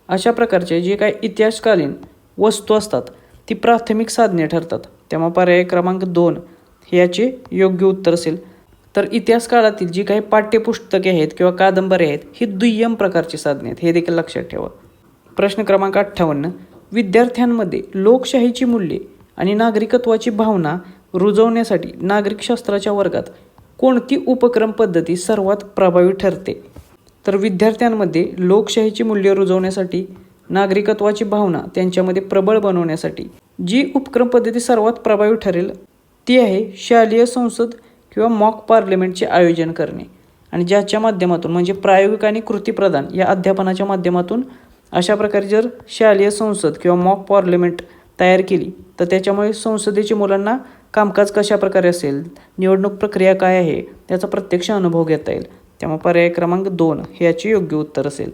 अशा प्रकारचे जे काही इतिहासकालीन वस्तू असतात ती प्राथमिक साधने ठरतात. त्यामुळे पर्याय क्रमांक 2 हे याचे योग्य उत्तर असेल. तर इतिहास काळातील जी काही पाठ्यपुस्तके आहेत किंवा कादंबऱ्या आहेत ही दुय्यम प्रकारची साधने आहेत, हे देखील लक्षात ठेवा. प्रश्न क्रमांक 58. विद्यार्थ्यांमध्ये लोकशाहीची मूल्ये आणि नागरिकत्वाची भावना रुजवण्यासाठी नागरिकशास्त्राच्या वर्गात कोणती उपक्रम पद्धती सर्वात प्रभावी ठरते? तर विद्यार्थ्यांमध्ये लोकशाहीची मूल्ये रुजवण्यासाठी, नागरिकत्वाची भावना त्यांच्यामध्ये प्रबळ बनवण्यासाठी जी उपक्रम पद्धती सर्वात प्रभावी ठरेल ती आहे शालेय संसद किंवा मॉक पार्लमेंटचे आयोजन करणे. आणि ज्याच्या माध्यमातून म्हणजे प्रायोगिक आणि कृतीप्रधान या अध्यापनाच्या माध्यमातून अशा प्रकारे जर शालेय संसद किंवा मॉक पार्लमेंट तयार केली तर त्याच्यामुळे संसदेच्या मुलांना कामकाज कशा प्रकारे असेल, निवडणूक प्रक्रिया काय आहे त्याचा प्रत्यक्ष अनुभव घेता येईल. त्यामुळे पर्याय क्रमांक 2 हे याचे योग्य उत्तर असेल.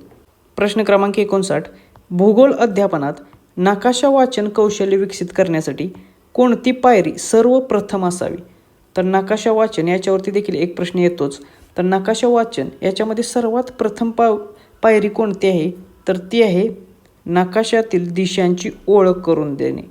प्रश्न क्रमांक 59. भूगोल अध्यापनात नकाशा वाचन कौशल्य विकसित करण्यासाठी कोणती पायरी सर्वप्रथम असावी? तर नकाशा वाचन याच्यावरती देखील एक प्रश्न येतोच. तर नकाशा वाचन याच्यामध्ये सर्वात प्रथम पायरी कोणती आहे? तर ती आहे नकाशातील दिशांची ओळख करून देणे.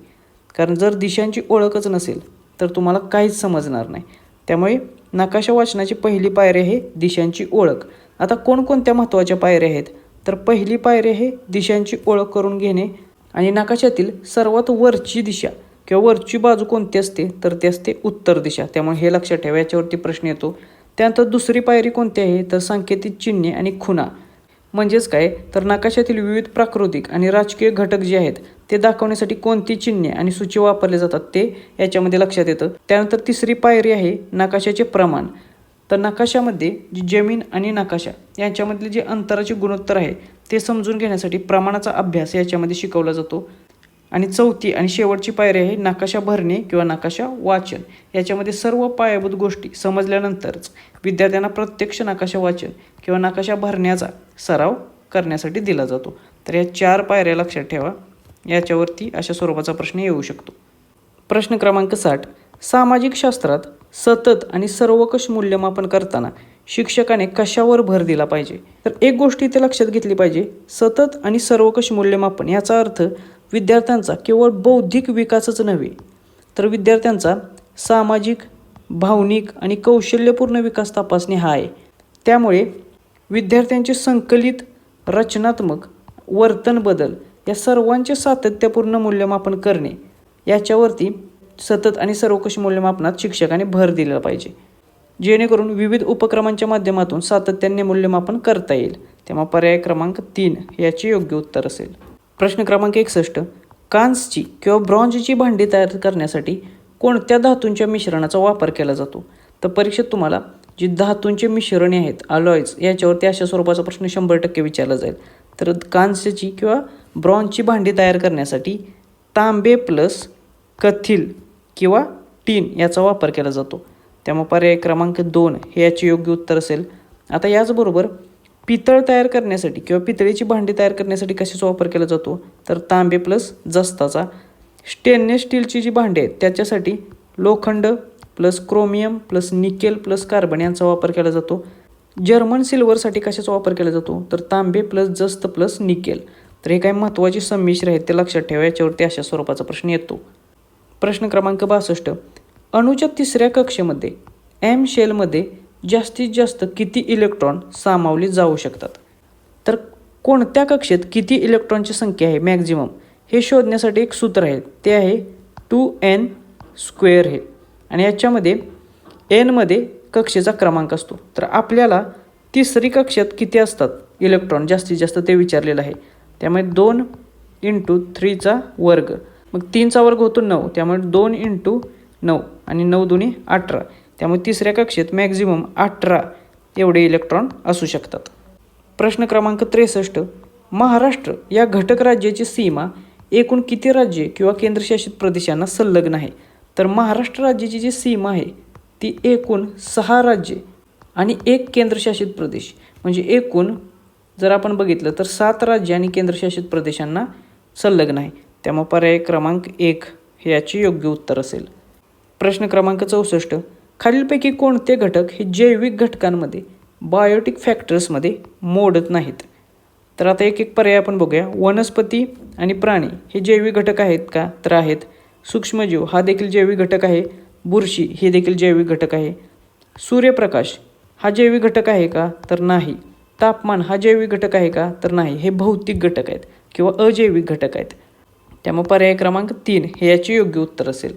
कारण जर दिशांची ओळखच नसेल तर तुम्हाला काहीच समजणार नाही. त्यामुळे नकाशा वाचनाची पहिली पायरी आहे दिशांची ओळख. आता कोणकोणत्या महत्त्वाच्या पायऱ्या आहेत? तर पहिली पायरी आहे दिशांची ओळख करून घेणे आणि नकाशातील सर्वात वरची दिशा किंवा वरची बाजू कोणती असते? तर ती असते उत्तर दिशा. त्यामुळे हे लक्षात ठेवा, याच्यावरती प्रश्न येतो. त्यानंतर दुसरी पायरी कोणती आहे? तर सांकेतिक चिन्हे आणि खुणा. म्हणजेच काय? तर नकाशातील विविध प्राकृतिक आणि राजकीय घटक जे आहेत ते दाखवण्यासाठी कोणती चिन्हे आणि सूची वापरले जातात ते याच्यामध्ये लक्षात येतं. त्यानंतर तिसरी पायरी आहे नकाशाचे प्रमाण. तर नकाशामध्ये जी जमीन आणि नकाशा यांच्यामधले जे अंतराचे गुणोत्तर आहे ते समजून घेण्यासाठी प्रमाणाचा अभ्यास याच्यामध्ये शिकवला जातो. आणि चौथी आणि शेवटची पायरी आहे नकाशा भरणे किंवा नकाशा वाचन. याच्यामध्ये सर्व पायाभूत गोष्टी समजल्यानंतरच विद्यार्थ्यांना प्रत्यक्ष नकाशा वाचन किंवा नकाशा भरण्याचा सराव करण्यासाठी दिला जातो. तर या 4 पायऱ्या लक्षात ठेवा, याच्यावरती अशा स्वरूपाचा प्रश्न येऊ शकतो. प्रश्न क्रमांक 60. सामाजिक शास्त्रात सतत आणि सर्वकष मूल्यमापन करताना शिक्षकाने कशावर भर दिला पाहिजे? तर एक गोष्ट इथे लक्षात घेतली पाहिजे, सतत आणि सर्वकष मूल्यमापन याचा अर्थ विद्यार्थ्यांचा केवळ बौद्धिक विकासच नव्हे तर विद्यार्थ्यांचा सामाजिक, भावनिक आणि कौशल्यपूर्ण विकास तपासणे हा आहे. त्यामुळे विद्यार्थ्यांचे संकलित, रचनात्मक, वर्तन बदल या सर्वांचे सातत्यपूर्ण मूल्यमापन करणे याच्यावरती सतत आणि सर्वकष मूल्यमापनात शिक्षकाने भर दिला पाहिजे. जेणेकरून विविध उपक्रमांच्या माध्यमातून सातत्याने मूल्यमापन करता येईल. तेव्हा पर्याय क्रमांक 3 याचे योग्य उत्तर असेल. प्रश्न क्रमांक 61. कांसची किंवा ब्रॉन्झची भांडी तयार करण्यासाठी कोणत्या धातूंच्या मिश्रणाचा वापर केला जातो? तर परीक्षेत तुम्हाला जी धातूंचे मिश्रणे आहेत अलॉयज याच्यावरती अशा स्वरूपाचा प्रश्न 100% विचारला जाईल. तर कांस्याची किंवा ब्रॉन्झची भांडी तयार करण्यासाठी तांबे प्लस कथील किंवा टीन याचा वापर केला जातो. त्यामुळे पर्याय क्रमांक 2 हे याचे योग्य उत्तर असेल. आता याचबरोबर पितळ तयार करण्यासाठी किंवा पितळेची भांडी तयार करण्यासाठी कशाचा वापर केला जातो? तर तांबे प्लस जस्ताचा. स्टेनलेस स्टीलची जी भांडी आहेत त्याच्यासाठी लोखंड plus chromium plus nickel plus carbon यांचा वापर केला जातो. जर्मन सिल्वरसाठी कशाचा वापर केला जातो? तर तांबे प्लस जस्त प्लस निकेल. तर हे काही महत्त्वाचे संमिश्र आहेत ते लक्षात ठेवा, याच्यावरती अशा स्वरूपाचा प्रश्न येतो. प्रश्न क्रमांक 62. अणूच्या तिसऱ्या कक्षेमध्ये एम शेलमध्ये जास्तीत जास्त किती इलेक्ट्रॉन सामावले जाऊ शकतात? तर कोणत्या कक्षेत किती इलेक्ट्रॉनची संख्या आहे मॅक्झिमम हे शोधण्यासाठी एक सूत्र आहे, ते आहे 2n² हे. आणि याच्यामध्ये एनमध्ये कक्षेचा क्रमांक असतो. तर आपल्याला तिसरी कक्षेत किती असतात इलेक्ट्रॉन जास्तीत जास्त ते विचारलेलं आहे. त्यामुळे 2 × 3 वर्ग, मग 3 वर्ग होतो 9, त्यामुळे 2 × 9 आणि 9 दुनी 18. त्यामुळे तिसऱ्या कक्षेत मॅक्झिमम 18 एवढे इलेक्ट्रॉन असू शकतात. प्रश्न क्रमांक 63. महाराष्ट्र या घटक राज्याची सीमा एकूण किती राज्ये किंवा केंद्रशासित प्रदेशांना संलग्न आहे? तर महाराष्ट्र राज्याची जी सीमा आहे ती एकूण 6 राज्ये आणि 1 केंद्रशासित प्रदेश, म्हणजे एकूण जर आपण बघितलं तर 7 राज्ये आणि केंद्रशासित प्रदेशांना संलग्न आहे. त्यामुळे पर्याय क्रमांक 1 हे याचे योग्य उत्तर असेल. प्रश्न क्रमांक 64. खालीलपैकी कोणते घटक हे जैविक घटकांमध्ये बायोटिक फॅक्टर्समध्ये मोडत नाहीत? तर आता एक एक पर्याय आपण बघूया. वनस्पती आणि प्राणी हे जैविक घटक आहेत का? तर आहेत. सूक्ष्मजीव हा देखील जैविक घटक आहे. बुरशी हे देखील जैविक घटक आहे. सूर्यप्रकाश हा जैविक घटक आहे का? तर नाही. तापमान हा जैविक घटक आहे का? तर नाही. हे भौतिक घटक आहेत किंवा अजैविक घटक आहेत. त्यामुळे पर्याय क्रमांक 3 हे याचे योग्य उत्तर असेल.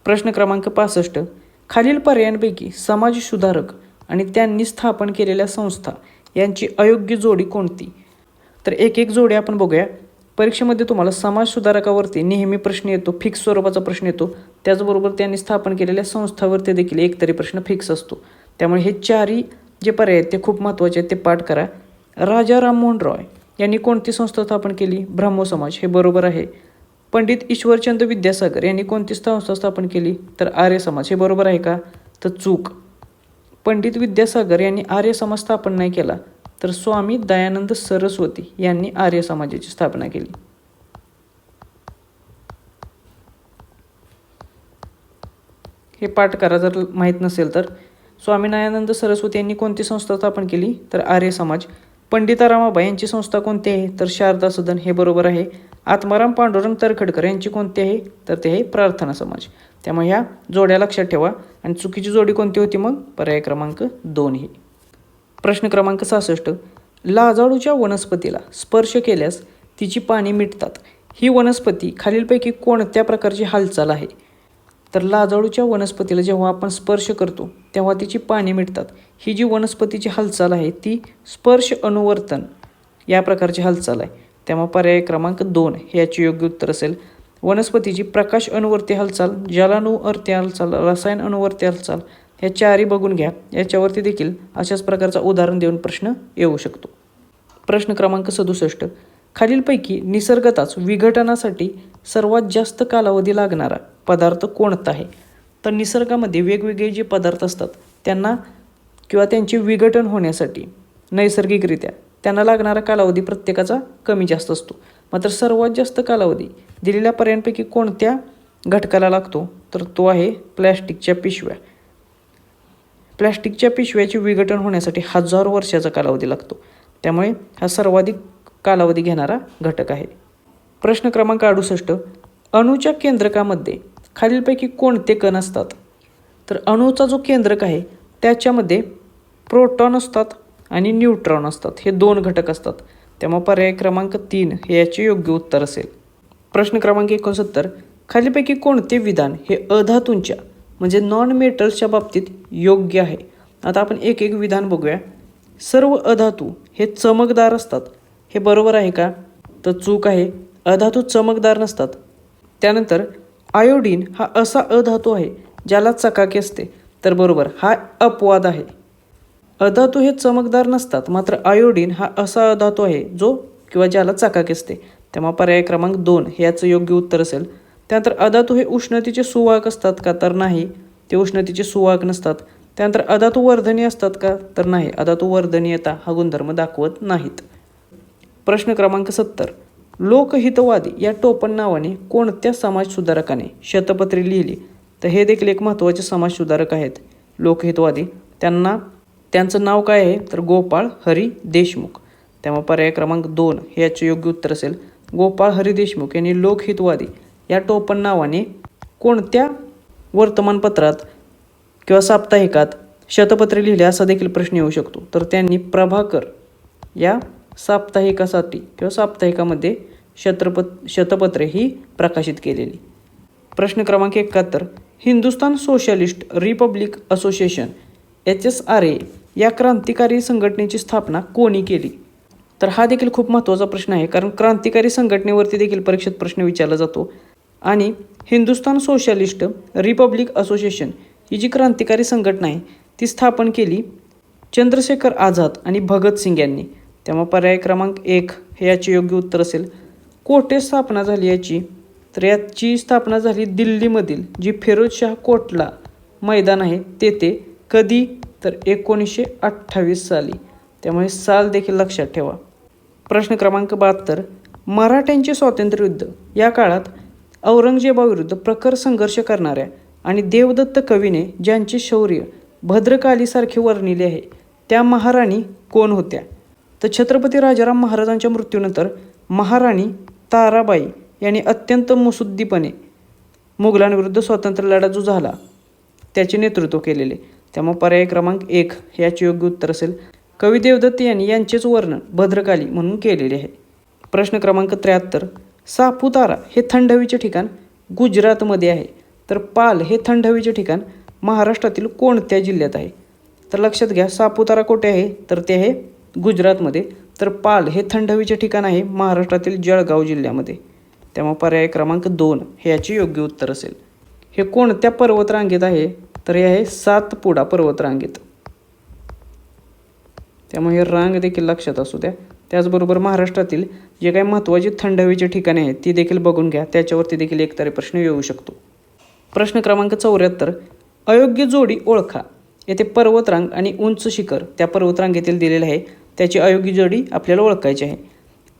प्रश्न क्रमांक 65. खालील पर्यायांपैकी समाजसुधारक आणि त्यांनी स्थापन केलेल्या संस्था यांची अयोग्य जोडी कोणती? तर एक एक जोडी आपण बघूया. परीक्षेमध्ये तुम्हाला समाजसुधारकावरती नेहमी प्रश्न येतो, फिक्स स्वरूपाचा प्रश्न येतो. त्याचबरोबर त्यांनी स्थापन केलेल्या संस्थावरती देखील एकतरी प्रश्न फिक्स असतो. त्यामुळे हे चारही जे पर्याय आहेत ते खूप महत्त्वाचे आहेत, ते पाठ करा. राजा राममोहन रॉय यांनी कोणती संस्था स्थापन केली? ब्राह्मो समाज, हे बरोबर आहे. पंडित ईश्वरचंद्र विद्यासागर यांनी कोणती संस्था स्थापन केली? तर आर्य समाज, हे बरोबर आहे का? तर चूक. पंडित विद्यासागर यांनी आर्य समाज स्थापन नाही केला, तर स्वामी दयानंद सरस्वती यांनी आर्य समाजाची स्थापना केली. हे पाठ करा जर माहीत नसेल तर. स्वामी दयानंद सरस्वती यांनी कोणती संस्था स्थापन केली? तर आर्य समाज. पंडिता रामाबाई यांची संस्था कोणती आहे? तर शारदा सदन, हे बरोबर आहे. आत्माराम पांडुरंग तरखडकर यांची कोणती आहे? तर ते आहे प्रार्थना समाज. त्यामुळे ह्या जोड्या लक्षात ठेवा. आणि चुकीची जोडी कोणती होती मग? पर्याय क्रमांक 2 ही. प्रश्न क्रमांक 66. लाजाळूच्या वनस्पतीला स्पर्श केल्यास तिची पाने मिटतात. ही वनस्पती खालीलपैकी कोणत्या प्रकारची हालचाल आहे? तर लाजाळूच्या वनस्पतीला जेव्हा आपण स्पर्श करतो तेव्हा तिची पाने मिटतात. ही जी वनस्पतीची हालचाल आहे ती स्पर्श अनुवर्तन या प्रकारची हालचाल आहे. त्यामुळे पर्याय क्रमांक 2 हे याचे योग्य उत्तर असेल. वनस्पतीची प्रकाश अनुवर्ती हालचाल, जलानुवर्ती हालचाल, रसायन अनुवर्ती हालचाल, ह्या चारही बघून घ्या. याच्यावरती देखील अशाच प्रकारचा उदाहरण देऊन प्रश्न येऊ शकतो. प्रश्न क्रमांक 67. खालीलपैकी निसर्गतःच विघटनासाठी सर्वात जास्त कालावधी लागणारा पदार्थ कोणता आहे? तर निसर्गामध्ये वेगवेगळे जे पदार्थ असतात त्यांना किंवा त्यांचे विघटन होण्यासाठी नैसर्गिकरित्या त्यांना लागणारा कालावधी प्रत्येकाचा कमी जास्त असतो. मात्र सर्वात जास्त कालावधी दिलेल्या पर्यायांपैकी कोणत्या घटकाला लागतो? तर तो आहे प्लॅस्टिकच्या पिशव्या. प्लॅस्टिकच्या पिशव्याचे विघटन होण्यासाठी हजारो वर्षाचा कालावधी लागतो. त्यामुळे हा सर्वाधिक कालावधी घेणारा घटक आहे. प्रश्न क्रमांक 68. अणूच्या केंद्रकामध्ये खालीलपैकी कोणते कण असतात? तर अणूचा जो केंद्रक आहे त्याच्यामध्ये प्रोटॉन असतात आणि न्यूट्रॉन असतात, हे 2 घटक असतात. त्यामुळे पर्याय क्रमांक 3 हे याचे योग्य उत्तर असेल. प्रश्न क्रमांक 69. खालीलपैकी कोणते विधान हे अधातूंच्या म्हणजे नॉन मेटल्सच्या बाबतीत योग्य आहे. आता आपण एक एक विधान बघूया. सर्व अधातू हे चमकदार असतात, हे बरोबर आहे का? तर चूक आहे. अधातू चमकदार नसतात. त्यानंतर आयोडीन हा असा अधातू आहे ज्याला चकाकी असते, तर बरोबर, हा अपवाद आहे. अधातू हे चमकदार नसतात, मात्र आयोडीन हा असा अधातू आहे जो किंवा ज्याला चकाकी असते. तेव्हा पर्याय क्रमांक 2 हे याचं योग्य उत्तर असेल. त्यानंतर अधातू हे उष्णतेचे सुवाहक असतात का? तर नाही, ते उष्णतेचे सुवाहक नसतात. त्यानंतर अधातू वर्धनीय असतात का? तर नाही, अधातू वर्धनीयता हा गुणधर्म दाखवत नाहीत. प्रश्न क्रमांक 70. लोकहितवादी या टोपण नावाने कोणत्या समाजसुधारकाने शतपत्रे लिहिली? तर हे देखील एक महत्त्वाचे समाजसुधारक आहेत लोकहितवादी. त्यांचं नाव काय आहे? तर गोपाळ हरी देशमुख. त्यामुळे पर्याय क्रमांक 2 हे याचे योग्य उत्तर असेल. गोपाळ हरी देशमुख यांनी लोकहितवादी या टोपण नावाने कोणत्या वर्तमानपत्रात किंवा साप्ताहिकात शतपत्रे लिहिले असा देखील प्रश्न येऊ शकतो. तर त्यांनी प्रभाकर या साप्ताहिकासाठी किंवा साप्ताहिकामध्ये शतपत्रे ही प्रकाशित केलेली. प्रश्न क्रमांक 71. Hindustan socialist Republic association HSRA या क्रांतिकारी संघटनेची स्थापना कोणी केली? तर हा देखील खूप महत्त्वाचा प्रश्न आहे, कारण क्रांतिकारी संघटनेवरती देखील परीक्षेत प्रश्न विचारला जातो. आणि हिंदुस्तान सोशलिस्ट रिपब्लिक असोसिएशन ही जी क्रांतिकारी संघटना आहे ती स्थापन केली चंद्रशेखर आझाद आणि भगतसिंग यांनी. त्यामुळे पर्याय क्रमांक 1 हे याचे योग्य उत्तर असेल. कोठे स्थापना झाली याची? तर याची स्थापना झाली दिल्लीमधील जी फिरोजशाह कोटला मैदान आहे तेथे. कधी? तर 1928 साली. त्यामुळे साल देखील लक्षात ठेवा. प्रश्न क्रमांक 72. मराठ्यांचे स्वातंत्र्ययुद्ध या काळात औरंगजेबाविरुद्ध प्रखर संघर्ष करणाऱ्या आणि देवदत्त कवीने ज्यांचे शौर्य भद्रकालीसारखे वर्णिले आहे त्या महाराणी कोण होत्या? तर छत्रपती राजाराम महाराजांच्या मृत्यूनंतर महाराणी ताराबाई यांनी अत्यंत मुत्सद्दीपणे मुघलांविरुद्ध स्वातंत्र्य लढा जो झाला त्याचे नेतृत्व केलेले. त्यामुळे पर्याय क्रमांक 1 हे याचे योग्य उत्तर असेल. कवी देवदत्त यांनी यांचेच वर्णन भद्रकाली म्हणून केलेले आहे. प्रश्न क्रमांक 73. सापुतारा हे थंड हवेचे ठिकाण गुजरातमध्ये आहे, तर पाल हे थंड हवेचे ठिकाण महाराष्ट्रातील कोणत्या जिल्ह्यात आहे? तर लक्षात घ्या, सापुतारा कुठे आहे? तर ते आहे गुजरातमध्ये. तर पाल हे थंड हवेचे ठिकाण आहे महाराष्ट्रातील जळगाव जिल्ह्यामध्ये. त्यामुळे पर्याय क्रमांक 2 हे याचे योग्य उत्तर असेल. हे कोणत्या पर्वतरांगेत आहे? तर हे आहे सातपुडा पर्वतरांगेत. त्यामुळे हे रांग देखील लक्षात असू द्या. त्याचबरोबर महाराष्ट्रातील जे काही महत्त्वाची थंड हवेची ठिकाणे आहेत ती देखील बघून घ्या, त्याच्यावरती देखील एकतरी प्रश्न येऊ शकतो. प्रश्न क्रमांक 74. अयोग्य जोडी ओळखा. येथे पर्वतरांग आणि उंच शिखर त्या पर्वतरांगेतील दिलेले आहे, त्याची अयोग्य जोडी आपल्याला ओळखायची आहे.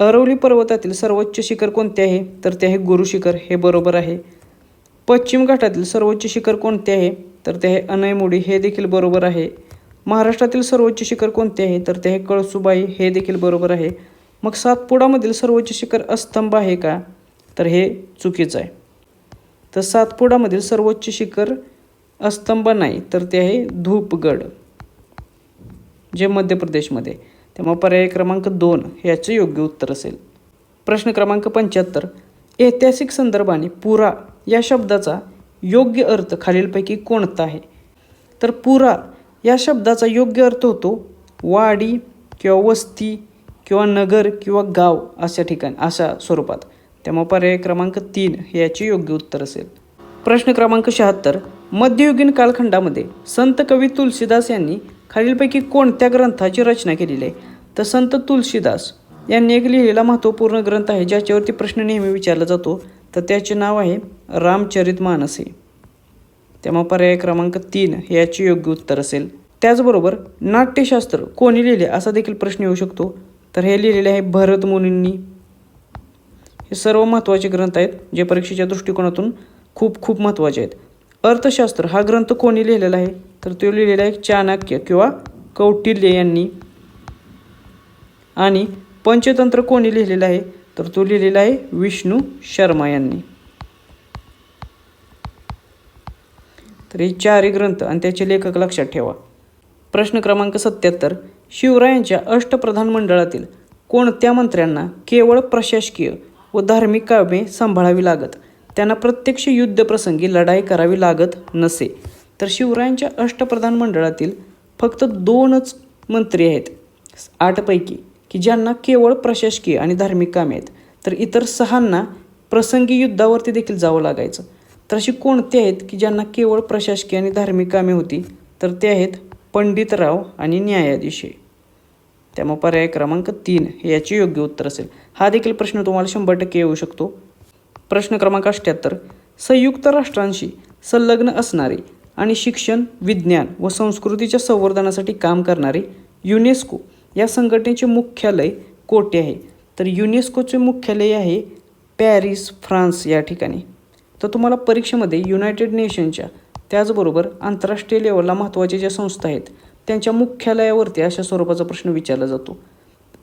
अरवली पर्वतातील सर्वोच्च शिखर कोणते आहे? तर ते आहे गुरु शिखर, हे बरोबर आहे. पश्चिम घाटातील सर्वोच्च शिखर कोणते आहे? तर ते आहे अनयमुडी, हे देखील बरोबर आहे. महाराष्ट्रातील सर्वोच्च शिखर कोणते आहे? तर ते आहे कळसुबाई, हे देखील बरोबर आहे. मग सातपुडामधील सर्वोच्च शिखर अस्तंभ आहे का? तर हे चुकीचं आहे. तर सातपुडामधील सर्वोच्च शिखर अस्तंभ नाही, तर ते आहे धूपगड, जे मध्य प्रदेशमध्ये. त्यामुळे पर्याय क्रमांक 2 याचे योग्य उत्तर असेल. प्रश्न क्रमांक 75. ऐतिहासिक संदर्भाने पुरा या शब्दाचा योग्य अर्थ खालीलपैकी कोणता आहे? तर पुरा या शब्दाचा योग्य अर्थ होतो वाडी किंवा वस्ती किंवा नगर किंवा गाव अशा ठिकाणी, अशा स्वरूपात. त्यामुळे पर्याय क्रमांक 3 हे याचे योग्य उत्तर असेल. प्रश्न क्रमांक 76. मध्ययुगीन कालखंडामध्ये संत कवी तुलसीदास यांनी खालीलपैकी कोणत्या ग्रंथाची रचना केलेली आहे? तर संत तुलसीदास यांनी एक लिहिलेला महत्त्वपूर्ण ग्रंथ आहे ज्याच्यावरती प्रश्न नेहमी विचारला जातो, तर त्याचे नाव आहे रामचरितमानस. त्यामुळे पर्याय क्रमांक 3 हे याचे योग्य उत्तर असेल. त्याचबरोबर नाट्यशास्त्र कोणी लिहिले असा देखील प्रश्न येऊ शकतो, तर हे लिहिलेले आहे भरत मुनींनी. हे सर्व महत्त्वाचे ग्रंथ आहेत जे परीक्षेच्या दृष्टिकोनातून खूप महत्त्वाचे आहेत. अर्थशास्त्र हा ग्रंथ कोणी लिहिलेला आहे? तर तो लिहिलेला आहे चाणक्य किंवा कौटिल्य यांनी. आणि पंचतंत्र कोणी लिहिलेला आहे? तर तो लिहिलेला आहे विष्णू शर्मा यांनी. तर हे 4 ग्रंथ आणि त्याचे लेखक लक्षात ठेवा. प्रश्न क्रमांक 77. शिवरायांच्या अष्टप्रधान मंडळातील कोणत्या मंत्र्यांना केवळ प्रशासकीय व धार्मिक कामे सांभाळावी लागत, त्यांना प्रत्यक्ष युद्धप्रसंगी लढाई करावी लागत नसे? तर शिवरायांच्या अष्टप्रधान मंडळातील फक्त 2च मंत्री आहेत 8 पैकी की ज्यांना केवळ प्रशासकीय आणि धार्मिक कामे आहेत, तर इतर 6 प्रसंगी युद्धावरती देखील जावं लागायचं. तर अशी कोणती आहेत की ज्यांना केवळ प्रशासकीय आणि धार्मिक कामे होती, तर ते आहेत पंडितराव आणि न्यायाधीश. त्यामुळे पर्याय क्रमांक 3 हे याचे योग्य उत्तर असेल. हा देखील प्रश्न तुम्हाला 100% येऊ शकतो. प्रश्न क्रमांक 78, संयुक्त राष्ट्रांशी संलग्न असणारे आणि शिक्षण, विज्ञान व संस्कृतीच्या संवर्धनासाठी काम करणारे युनेस्को या संघटनेचे मुख्यालय कोठे आहे? तर युनेस्कोचे मुख्यालय आहे पॅरिस, फ्रान्स या ठिकाणी. तर तुम्हाला परीक्षेमध्ये युनायटेड नेशनच्या त्याचबरोबर आंतरराष्ट्रीय लेवलला महत्त्वाच्या ज्या संस्था आहेत त्यांच्या मुख्यालयावरती अशा स्वरूपाचा प्रश्न विचारला जातो.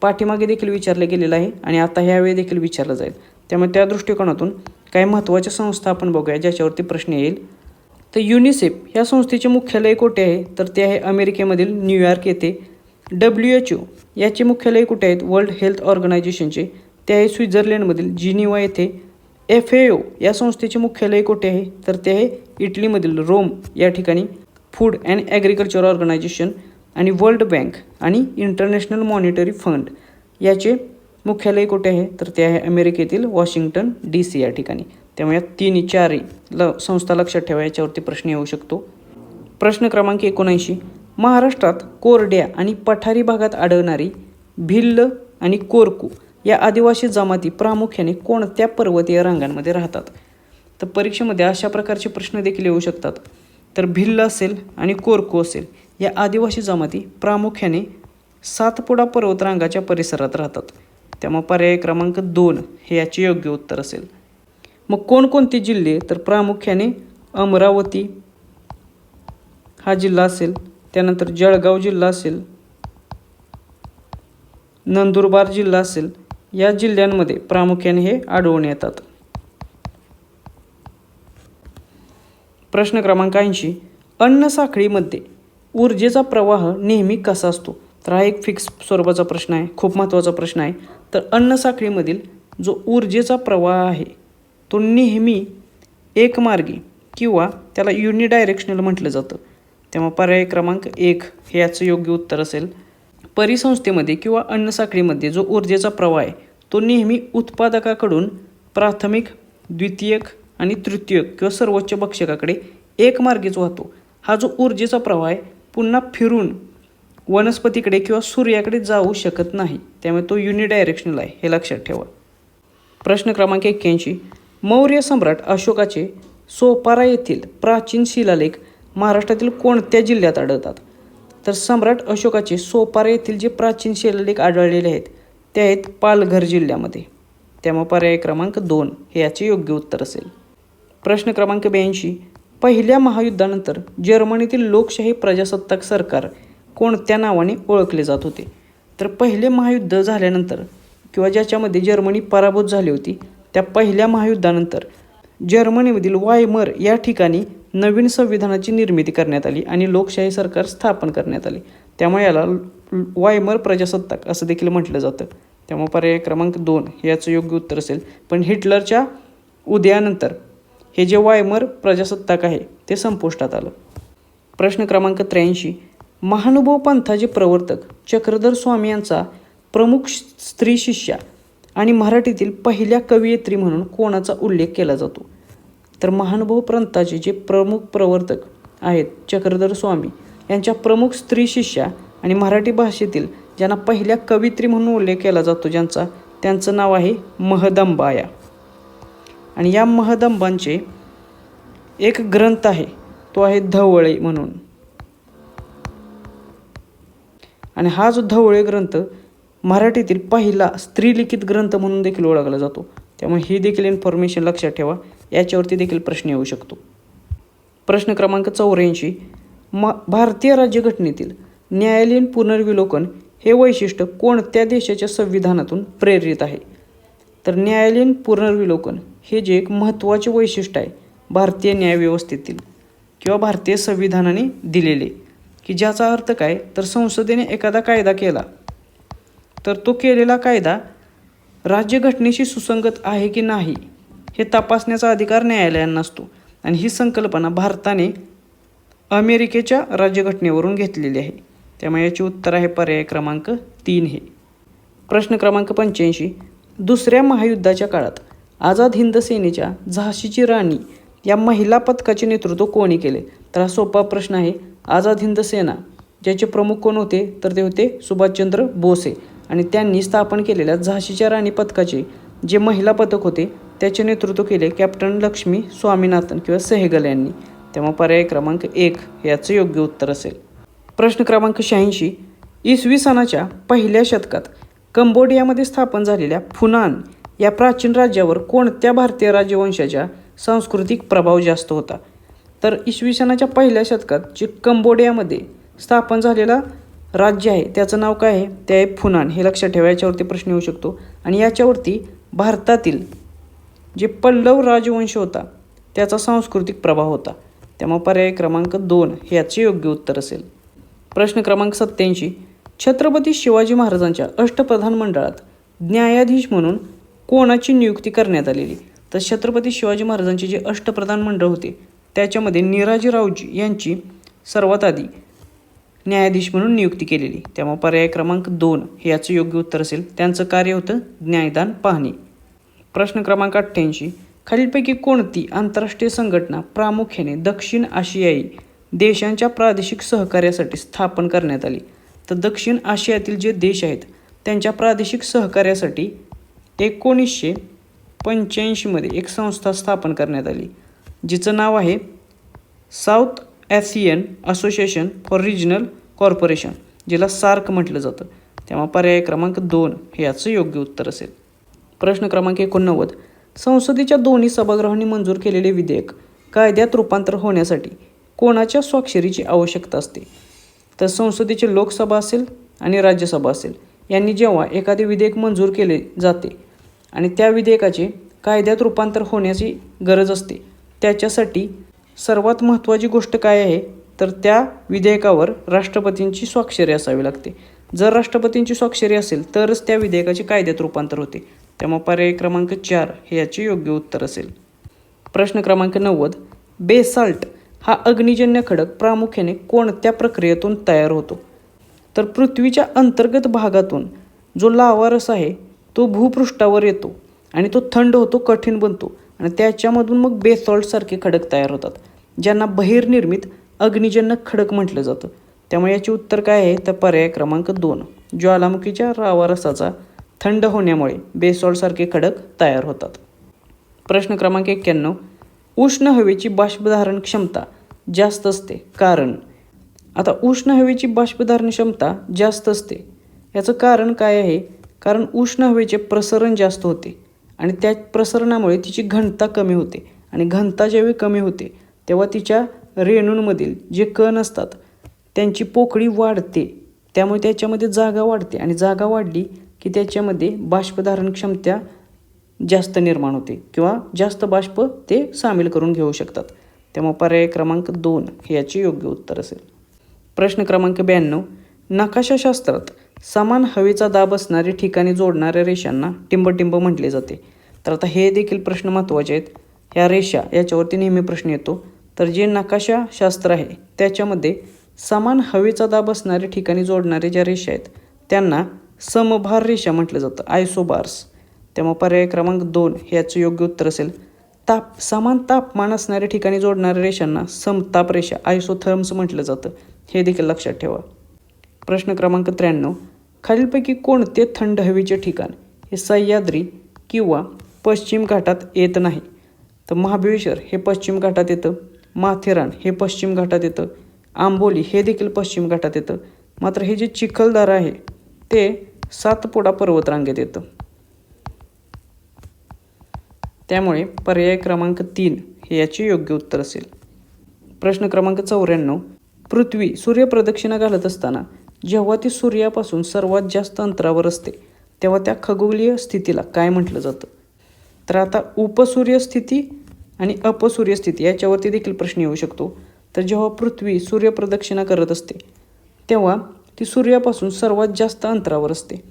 पाठीमागे देखील विचारले गेलेला आहे आणि आता ह्यावेळी देखील विचारला जाईल. त्यामुळे त्या दृष्टिकोनातून काही महत्त्वाच्या संस्था आपण बघूया ज्याच्यावरती प्रश्न येईल. तर युनिसेफ ह्या संस्थेचे मुख्यालय कोठे आहे? तर ते आहे अमेरिकेमधील न्यूयॉर्क येथे. WHO याचे मुख्यालय कुठे आहेत? वर्ल्ड हेल्थ ऑर्गनायझेशनचे, ते आहे स्वित्झर्लंडमधील जिनिव्हा येथे. FAO या संस्थेचे मुख्यालय कुठे आहे? तर ते आहे इटलीमधील रोम या ठिकाणी. फूड अँड ॲग्रिकल्चर ऑर्गनायझेशन आणि वर्ल्ड बँक आणि इंटरनॅशनल मॉनिटरी फंड याचे मुख्यालय कुठे आहे? तर ते आहे अमेरिकेतील वॉशिंग्टन DC या ठिकाणी. त्यामुळे या 3 4 संस्था लक्षात ठेवा, याच्यावरती प्रश्न येऊ शकतो. प्रश्न क्रमांक 79, महाराष्ट्रात कोरड्या आणि पठारी भागात आढळणारी भिल्ल आणि कोरकू या आदिवासी जमाती प्रामुख्याने कोणत्या पर्वतीय रांगांमध्ये राहतात? तर परीक्षेमध्ये अशा प्रकारचे प्रश्न देखील येऊ शकतात. तर भिल्ल असेल आणि कोरकू असेल या आदिवासी जमाती प्रामुख्याने सातपुडा पर्वतरांगाच्या परिसरात राहतात. त्यामुळे पर्याय क्रमांक 2 हे याचे योग्य उत्तर असेल. मग कोणकोणते जिल्हे? तर प्रामुख्याने अमरावती हा जिल्हा असेल, त्यानंतर जळगाव जिल्हा असेल, नंदुरबार जिल्हा असेल, या जिल्ह्यांमध्ये प्रामुख्याने हे आढळून येतात. प्रश्न क्रमांक 80, अन्न साखळीमध्ये ऊर्जेचा प्रवाह नेहमी कसा असतो? तर हा एक फिक्स स्वरूपाचा प्रश्न आहे, खूप महत्त्वाचा प्रश्न आहे. तर अन्न साखळीमधील जो ऊर्जेचा प्रवाह आहे तो नेहमी एकमार्गी किंवा त्याला युनिडायरेक्शनल म्हटलं जातं. त्यामुळे पर्याय क्रमांक 1 हे याचं योग्य उत्तर असेल. परिसंस्थेमध्ये किंवा अन्न साखळीमध्ये जो ऊर्जेचा प्रवाह आहे तो नेहमी उत्पादकाकडून प्राथमिक, द्वितीयक आणि तृतीयक किंवा सर्वोच्च भक्षकाकडे एकमार्गीच वाहतो. हा जो ऊर्जेचा प्रवाह आहे पुन्हा फिरून वनस्पतीकडे किंवा सूर्याकडे जाऊ शकत नाही, त्यामुळे तो युनिडायरेक्शनल आहे, हे लक्षात ठेवा. प्रश्न क्रमांक 81, मौर्य सम्राट अशोकाचे सोपारा येथील प्राचीन शिलालेख महाराष्ट्रातील कोणत्या जिल्ह्यात आढळतात? तर सम्राट अशोकाचे सोपारा येथील जे प्राचीन शिलालेख आढळलेले आहेत ते आहेत पालघर जिल्ह्यामध्ये. त्यामुळे पर्याय क्रमांक 2 हे याचे योग्य उत्तर असेल. प्रश्न क्रमांक 82, पहिल्या महायुद्धानंतर जर्मनीतील लोकशाही प्रजासत्ताक सरकार कोणत्या नावाने ओळखले जात होते? तर पहिले महायुद्ध झाल्यानंतर किंवा ज्याच्यामध्ये जर्मनी पराभूत झाली होती त्या पहिल्या महायुद्धानंतर जर्मनीमधील वायमर या ठिकाणी नवीन संविधानाची निर्मिती करण्यात आली आणि लोकशाही सरकार स्थापन करण्यात आले. त्यामुळे याला वायमर प्रजासत्ताक असं देखील म्हटलं जातं. त्यामुळे पर्याय क्रमांक 2 हे याचं योग्य उत्तर असेल. पण हिटलरच्या उदयानंतर हे जे वायमर प्रजासत्ताक आहे ते संपुष्टात आलं. प्रश्न क्रमांक 83, महानुभव पंथाचे प्रवर्तक चक्रधर स्वामी यांचा प्रमुख स्त्री शिष्या आणि मराठीतील पहिल्या कवयित्री म्हणून कोणाचा उल्लेख केला जातो? तर महानुभव पंथाचे जे प्रमुख प्रवर्तक आहेत चक्रधर स्वामी यांच्या प्रमुख स्त्री शिष्या आणि मराठी भाषेतील ज्यांना पहिल्या कवयित्री म्हणून उल्लेख केला जातो त्यांचं नाव आहे महदंबाया. आणि या महदंबांचे एक ग्रंथ आहे तो आहे धवळे म्हणून. आणि हा जो धवळे ग्रंथ मराठीतील पहिला स्त्रीलिखित ग्रंथ म्हणून देखील ओळखला जातो. त्यामुळे ही देखील इन्फॉर्मेशन लक्षात ठेवा, याच्यावरती देखील प्रश्न येऊ शकतो. प्रश्न क्रमांक 84, भारतीय राज्यघटनेतील न्यायालयीन पुनर्विलोकन हे वैशिष्ट्य कोणत्या देशाच्या संविधानातून प्रेरित आहे? तर न्यायालयीन पुनर्विलोकन हे जे एक महत्त्वाचे वैशिष्ट्य आहे भारतीय न्यायव्यवस्थेतील किंवा भारतीय संविधानाने दिलेले, की ज्याचा अर्थ काय? तर संसदेने एखादा कायदा केला तर तो केलेला कायदा राज्यघटनेशी सुसंगत आहे की नाही हे तपासण्याचा अधिकार न्यायालयांना असतो. आणि ही संकल्पना भारताने अमेरिकेच्या राज्यघटनेवरून घेतलेली आहे. त्यामुळे याचे उत्तर आहे पर्याय क्रमांक 3 हे. प्रश्न क्रमांक 85. दुसऱ्या महायुद्धाच्या काळात आझाद हिंद सेनेच्या झाशीची राणी या महिला पथकाचे नेतृत्व कोणी केले? तर हा सोपा प्रश्न आहे. आझाद हिंद सेना ज्याचे प्रमुख कोण होते? तर ते होते सुभाषचंद्र बोसे. आणि त्यांनी स्थापन केलेल्या झाशीच्या राणी पथकाचे जे महिला पथक होते त्याचे नेतृत्व केले कॅप्टन लक्ष्मी स्वामीनाथन किंवा सेहगल यांनी. तेव्हा पर्याय क्रमांक 1 याचं योग्य उत्तर असेल. प्रश्न क्रमांक 86. इसवी सनाच्या पहिल्या शतकात कंबोडियामध्ये स्थापन झालेल्या फुनान या प्राचीन राज्यावर कोणत्या भारतीय राजवंशाच्या सांस्कृतिक प्रभाव जास्त होता? तर इसवी सनाच्या पहिल्या शतकात जे कंबोडियामध्ये स्थापन झालेला राज्य आहे त्याचं नाव काय आहे? ते आहे फुनान. हे लक्षात ठेवा, याच्यावरती प्रश्न येऊ शकतो. आणि याच्यावरती भारतातील जे पल्लव राजवंश होता त्याचा सांस्कृतिक प्रभाव होता. त्यामुळे पर्याय क्रमांक 2 याचे योग्य उत्तर असेल. प्रश्न क्रमांक 87. छत्रपती शिवाजी महाराजांच्या अष्टप्रधान मंडळात न्यायाधीश म्हणून कोणाची नियुक्ती करण्यात आलेली? तर छत्रपती शिवाजी महाराजांचे जे अष्टप्रधान मंडळ होते त्याच्यामध्ये निराजीरावजी यांची सर्वात आधी न्यायाधीश म्हणून नियुक्ती केलेली. त्यामुळे पर्याय क्रमांक 2 हे याचं योग्य उत्तर असेल. त्यांचं कार्य होतं न्यायदान पाहणे. प्रश्न क्रमांक 88. खालीलपैकी कोणती आंतरराष्ट्रीय संघटना प्रामुख्याने दक्षिण आशियाई देशांच्या प्रादेशिक सहकार्यासाठी स्थापन करण्यात आली? तर दक्षिण आशियातील जे देश आहेत त्यांच्या प्रादेशिक सहकार्यासाठी 1985 मध्ये एक संस्था स्थापन करण्यात आली जिचं नाव आहे south ASEAN association for regional corporation, जिला सार्क म्हटलं जातं. तेव्हा पर्याय क्रमांक 2 हे याचं योग्य उत्तर असेल. प्रश्न क्रमांक 89. संसदेच्या दोन्ही सभागृहांनी मंजूर केलेले विधेयक कायद्यात रूपांतर होण्यासाठी कोणाच्या स्वाक्षरीची आवश्यकता असते? तर संसदेची लोकसभा असेल आणि राज्यसभा असेल यांनी जेव्हा एखादे विधेयक मंजूर केले जाते आणि त्या विधेयकाचे कायद्यात रूपांतर होण्याची गरज असते त्याच्यासाठी सर्वात महत्त्वाची गोष्ट काय आहे? तर त्या विधेयकावर राष्ट्रपतींची स्वाक्षरी असावी लागते. जर राष्ट्रपतींची स्वाक्षरी असेल तरच त्या विधेयकाचे कायद्यात रूपांतर होते. त्यामुळे पर्याय क्रमांक 4 हे याचे योग्य उत्तर असेल. प्रश्न क्रमांक 90. बेसाल्ट हा अग्निजन्य खडक प्रामुख्याने कोणत्या प्रक्रियेतून तयार होतो? तर पृथ्वीच्या अंतर्गत भागातून जो लावा रस आहे तो भूपृष्ठावर येतो आणि तो थंड होतो, कठीण बनतो आणि त्याच्यामधून मग बेसॉल्टसारखे खडक तयार होतात ज्यांना बहिर्निर्मित अग्निजन्य खडक म्हटलं जातं. त्यामुळे याचे उत्तर काय आहे? तर पर्याय क्रमांक 2 ज्वालामुखीच्या लावा रसाचा थंड होण्यामुळे बेसॉल्टसारखे खडक तयार होतात. प्रश्न क्रमांक 91. उष्ण हवेची बाष्पधारण क्षमता जास्त असते कारण? आता उष्ण हवेची बाष्पधारण क्षमता जास्त असते याचं कारण काय आहे? कारण उष्ण हवेचे प्रसरण जास्त होते आणि त्या प्रसरणामुळे तिची घनता कमी होते आणि घनता ज्यावेळी कमी होते तेव्हा तिच्या रेणूंमधील जे कण असतात त्यांची पोकळी वाढते. त्यामुळे त्याच्यामध्ये जागा वाढते आणि जागा वाढली की त्याच्यामध्ये बाष्पधारण क्षमता जास्त निर्माण होते किंवा जास्त बाष्प ते सामील करून घेऊ शकतात. त्यामुळे पर्याय क्रमांक 2 हे याचे योग्य उत्तर असेल. प्रश्न क्रमांक 92. नकाशाशास्त्रात समान हवेचा दाब असणारे ठिकाणी जोडणाऱ्या रेषांना टिंबटिंब म्हटले जाते. तर आता हे देखील प्रश्न महत्त्वाचे आहेत. ह्या रेषा याच्यावरती नेहमी प्रश्न येतो. तर जे नकाशाशास्त्र आहे त्याच्यामध्ये समान हवेचा दाब असणाऱ्या ठिकाणी जोडणारे ज्या रेषा आहेत त्यांना समभार रेषा म्हटलं जातं, आयसोबार्स. त्यामुळे पर्याय क्रमांक 2 हे याचं योग्य उत्तर असेल. समान तापमान असणाऱ्या ठिकाणी जोडणाऱ्या रेषांना समताप रेषा, आयसोथर्म्स म्हटलं जातं. हे देखील लक्षात ठेवा. प्रश्न क्रमांक 93. खालीलपैकी कोणते थंड हवेचे ठिकाण हे सह्याद्री किंवा पश्चिम घाटात येत नाही? तर महाबळेश्वर हे पश्चिम घाटात येतं, माथेरान हे पश्चिम घाटात येतं, आंबोली हे देखील पश्चिम घाटात येतं. मात्र हे जे चिखलदरा आहे ते सातपुडा पर्वतरांगेत येतं. त्यामुळे पर्याय क्रमांक 3 हे याचे योग्य उत्तर असेल. प्रश्न क्रमांक 94. पृथ्वी सूर्यप्रदक्षिणा घालत असताना जेव्हा ती सूर्यापासून सर्वात जास्त अंतरावर असते तेव्हा त्या खगोलीय स्थितीला काय म्हटलं जातं? तर आता उपसूर्य स्थिती आणि अपसूर्य स्थिती याच्यावरती देखील प्रश्न येऊ शकतो. तर जेव्हा पृथ्वी सूर्यप्रदक्षिणा करत असते तेव्हा ती सूर्यापासून सर्वात जास्त अंतरावर असते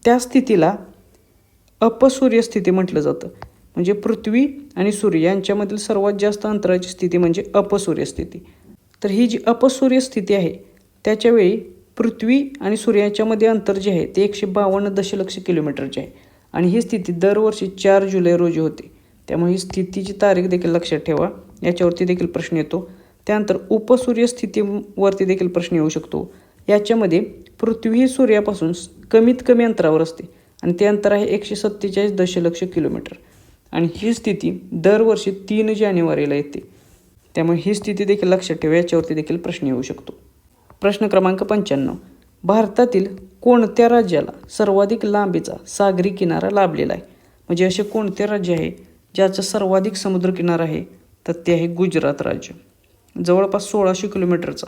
त्या स्थितीला अपसूर्य स्थिती म्हटलं जातं. म्हणजे पृथ्वी आणि सूर्य यांच्यामधील सर्वात जास्त अंतराची स्थिती म्हणजे अपसूर्य स्थिती. तर ही जी अपसूर्य स्थिती आहे त्याच्यावेळी पृथ्वी आणि सूर्याच्यामध्ये अंतर जे आहे ते 152 दशलक्ष किलोमीटरचे आहे आणि ही स्थिती दरवर्षी 4 जुलै रोजी होते. त्यामुळे ही स्थितीची तारीख देखील लक्षात ठेवा, याच्यावरती देखील प्रश्न येतो. त्यानंतर उपसूर्य स्थितीवरती देखील प्रश्न येऊ शकतो. याच्यामध्ये पृथ्वी ही सूर्यापासून कमीत कमी अंतरावर असते आणि ते अंतर आहे 147 दशलक्ष किलोमीटर आणि ही स्थिती दरवर्षी 3 जानेवारीला येते. त्यामुळे ही स्थिती देखील लक्षात ठेवा, याच्यावरती देखील प्रश्न येऊ शकतो. प्रश्न क्रमांक 95. भारतातील कोणत्या राज्याला सर्वाधिक लांबीचा सागरी किनारा लाभलेला आहे? म्हणजे असे कोणते राज्य आहे ज्याचा सर्वाधिक समुद्रकिनारा आहे? तर ते आहे गुजरात राज्य. जवळपास 1600 किलोमीटरचा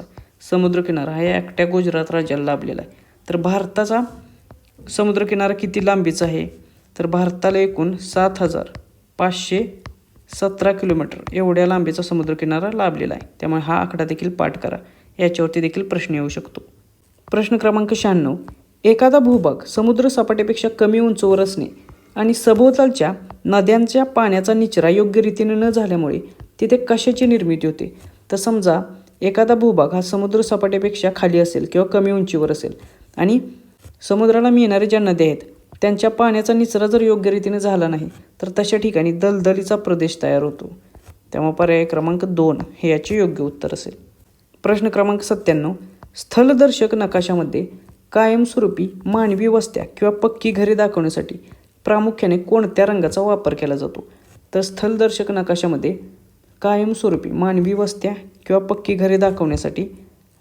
समुद्रकिनारा हा या एकट्या गुजरात राज्याला लाभलेला आहे. तर भारताचा समुद्रकिनारा किती लांबीचा आहे? तर भारताला एकूण 7517 किलोमीटर एवढ्या लांबीचा समुद्रकिनारा लाभलेला आहे. त्यामुळे हा आकडा देखील पाठ करा, याच्यावरती देखील प्रश्न येऊ शकतो. प्रश्न क्रमांक 96. एखादा भूभाग समुद्र सपाटीपेक्षा कमी उंचीवर असणे आणि सभोवतालच्या नद्यांच्या पाण्याचा निचरा योग्य रीतीने न झाल्यामुळे तिथे कशाची निर्मिती होते? तर समजा एखादा भूभाग हा समुद्र सपाटीपेक्षा खाली असेल किंवा कमी उंचीवर असेल आणि समुद्राला मिळणारे ज्या नद्या आहेत त्यांच्या पाण्याचा निचरा जर योग्य रीतीने झाला नाही तर तशा ठिकाणी दलदलीचा प्रदेश तयार होतो. त्यामुळे पर्याय क्रमांक 2 हे याचे योग्य उत्तर असेल. प्रश्न क्रमांक 97. स्थलदर्शक नकाशामध्ये कायमस्वरूपी मानवी वस्त्या किंवा पक्की घरे दाखवण्यासाठी प्रामुख्याने कोणत्या रंगाचा वापर केला जातो? तर स्थलदर्शक नकाशामध्ये कायमस्वरूपी मानवी वस्त्या किंवा पक्की घरे दाखवण्यासाठी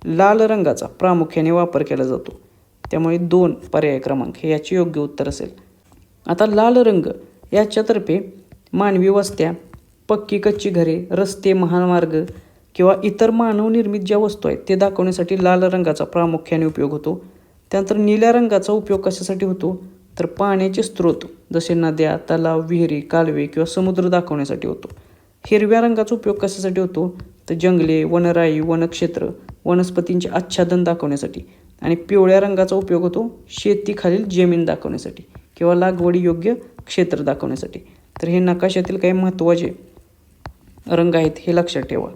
लाल रंगाचा प्रामुख्याने वापर केला जातो. त्यामुळे 2 पर्याय क्रमांक हे याचे योग्य उत्तर असेल. आता लाल रंग याच्यातर्फे मानवी वस्त्या, पक्की कच्ची घरे, रस्ते, महामार्ग किंवा इतर मानवनिर्मित ज्या वस्तू आहेत ते दाखवण्यासाठी लाल रंगाचा प्रामुख्याने उपयोग होतो. त्यानंतर निळ्या रंगाचा उपयोग कशासाठी होतो? तर पाण्याचे स्रोत जसे नद्या, तलाव, विहिरी, कालवे किंवा समुद्र दाखवण्यासाठी होतो. हिरव्या रंगाचा उपयोग कशासाठी होतो? तर जंगले, वनराई, वनक्षेत्र, वनस्पतींचे आच्छादन दाखवण्यासाठी. आणि पिवळ्या रंगाचा उपयोग होतो शेतीखालील जमीन दाखवण्यासाठी किंवा लागवडी योग्य क्षेत्र दाखवण्यासाठी. तर हे नकाशातील काही महत्त्वाचे रंग आहेत हे लक्षात ठेवा.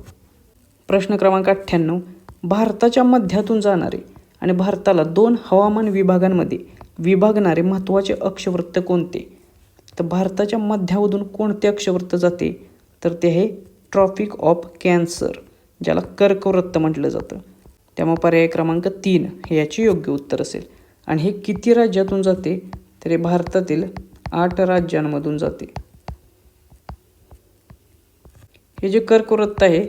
प्रश्न क्रमांक 98. भारताच्या मध्यातून जाणारे आणि भारताला 2 हवामान विभागांमध्ये विभागणारे महत्त्वाचे अक्षवृत्त कोणते? तर भारताच्या मध्यामधून कोणते अक्षवृत्त जाते? तर ते आहे ट्रॉपिक ऑफ कॅन्सर, ज्याला कर्कवृत्त म्हटलं जातं. त्यामुळे पर्याय क्रमांक 3 हे याचे योग्य उत्तर असेल. आणि हे किती राज्यातून जाते? तर हे भारतातील 8 राज्यांमधून जाते. हे जे कर्कवृत्त आहे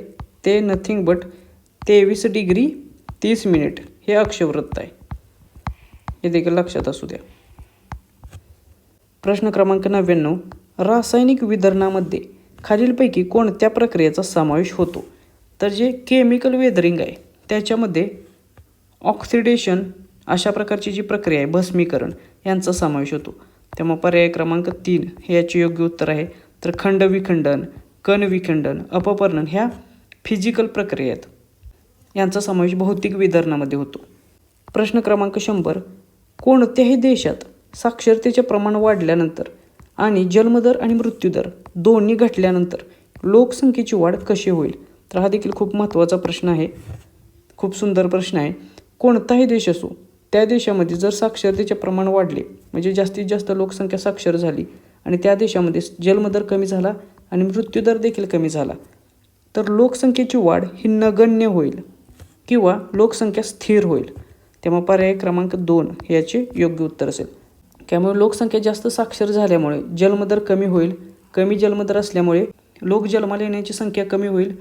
ते नथिंग बट 23 डिग्री 30 मिनिट हे अक्षवृत्त आहे, हे देखील लक्षात असू द्या. प्रश्न क्रमांक 99. रासायनिक वितरणामध्ये खालीलपैकी कोणत्या प्रक्रियेचा समावेश होतो? तर जे केमिकल वेदरिंग आहे त्याच्यामध्ये ऑक्सिडेशन अशा प्रकारची जी प्रक्रिया आहे, भस्मीकरण, यांचा समावेश होतो. त्यामुळे पर्याय क्रमांक 3 हे याचे योग्य उत्तर आहे. तर खंडविखंडन, कणविखंडन, अपपर्णन ह्या फिजिकल प्रक्रिया आहेत, यांचा समावेश भौतिक वितरणामध्ये होतो. प्रश्न क्रमांक 100. कोणत्याही देशात साक्षरतेचे प्रमाण वाढल्यानंतर आणि जन्मदर आणि मृत्यूदर दोन्ही घटल्यानंतर लोकसंख्येची वाढ कशी होईल? तर हा देखील खूप महत्त्वाचा प्रश्न आहे, खूप सुंदर प्रश्न आहे. कोणताही देश असो त्या देशामध्ये जर साक्षरतेचे प्रमाण वाढले म्हणजे जास्तीत जास्त लोकसंख्या साक्षर झाली आणि त्या देशामध्ये जन्मदर कमी झाला आणि मृत्यूदर देखील कमी झाला तर लोकसंख्येची वाढ ही नगण्य होईल किंवा लोकसंख्या स्थिर होईल. त्यामुळे पर्याय क्रमांक 2 हे याचे योग्य उत्तर असेल. त्यामुळे लोकसंख्या जास्त साक्षर झाल्यामुळे जन्मदर कमी होईल, कमी जन्मदर असल्यामुळे लोक जन्माला येण्याची संख्या कमी होईल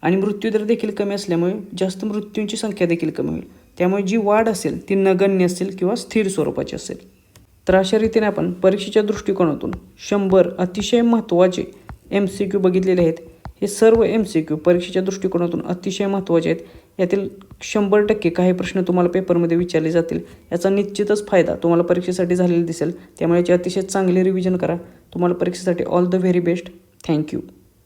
आणि मृत्यूदर देखील कमी असल्यामुळे जास्त मृत्यूंची संख्या देखील कमी होईल. त्यामुळे जी वाढ असेल ती नगण्य असेल किंवा स्थिर स्वरूपाची असेल. तर अशा रीतीने आपण परीक्षेच्या दृष्टिकोनातून 100 अतिशय महत्त्वाचे MCQ बघितलेले आहेत. हे सर्व MCQ परीक्षेच्या दृष्टिकोनातून अतिशय महत्त्वाचे आहेत. यातील 100% काही प्रश्न तुम्हाला पेपरमध्ये विचारले जातील. याचा निश्चितच फायदा तुम्हाला परीक्षेसाठी झालेला दिसेल. त्यामुळे याची अतिशय चांगले रिव्हिजन करा. तुम्हाला परीक्षेसाठी all the very best. Thank you.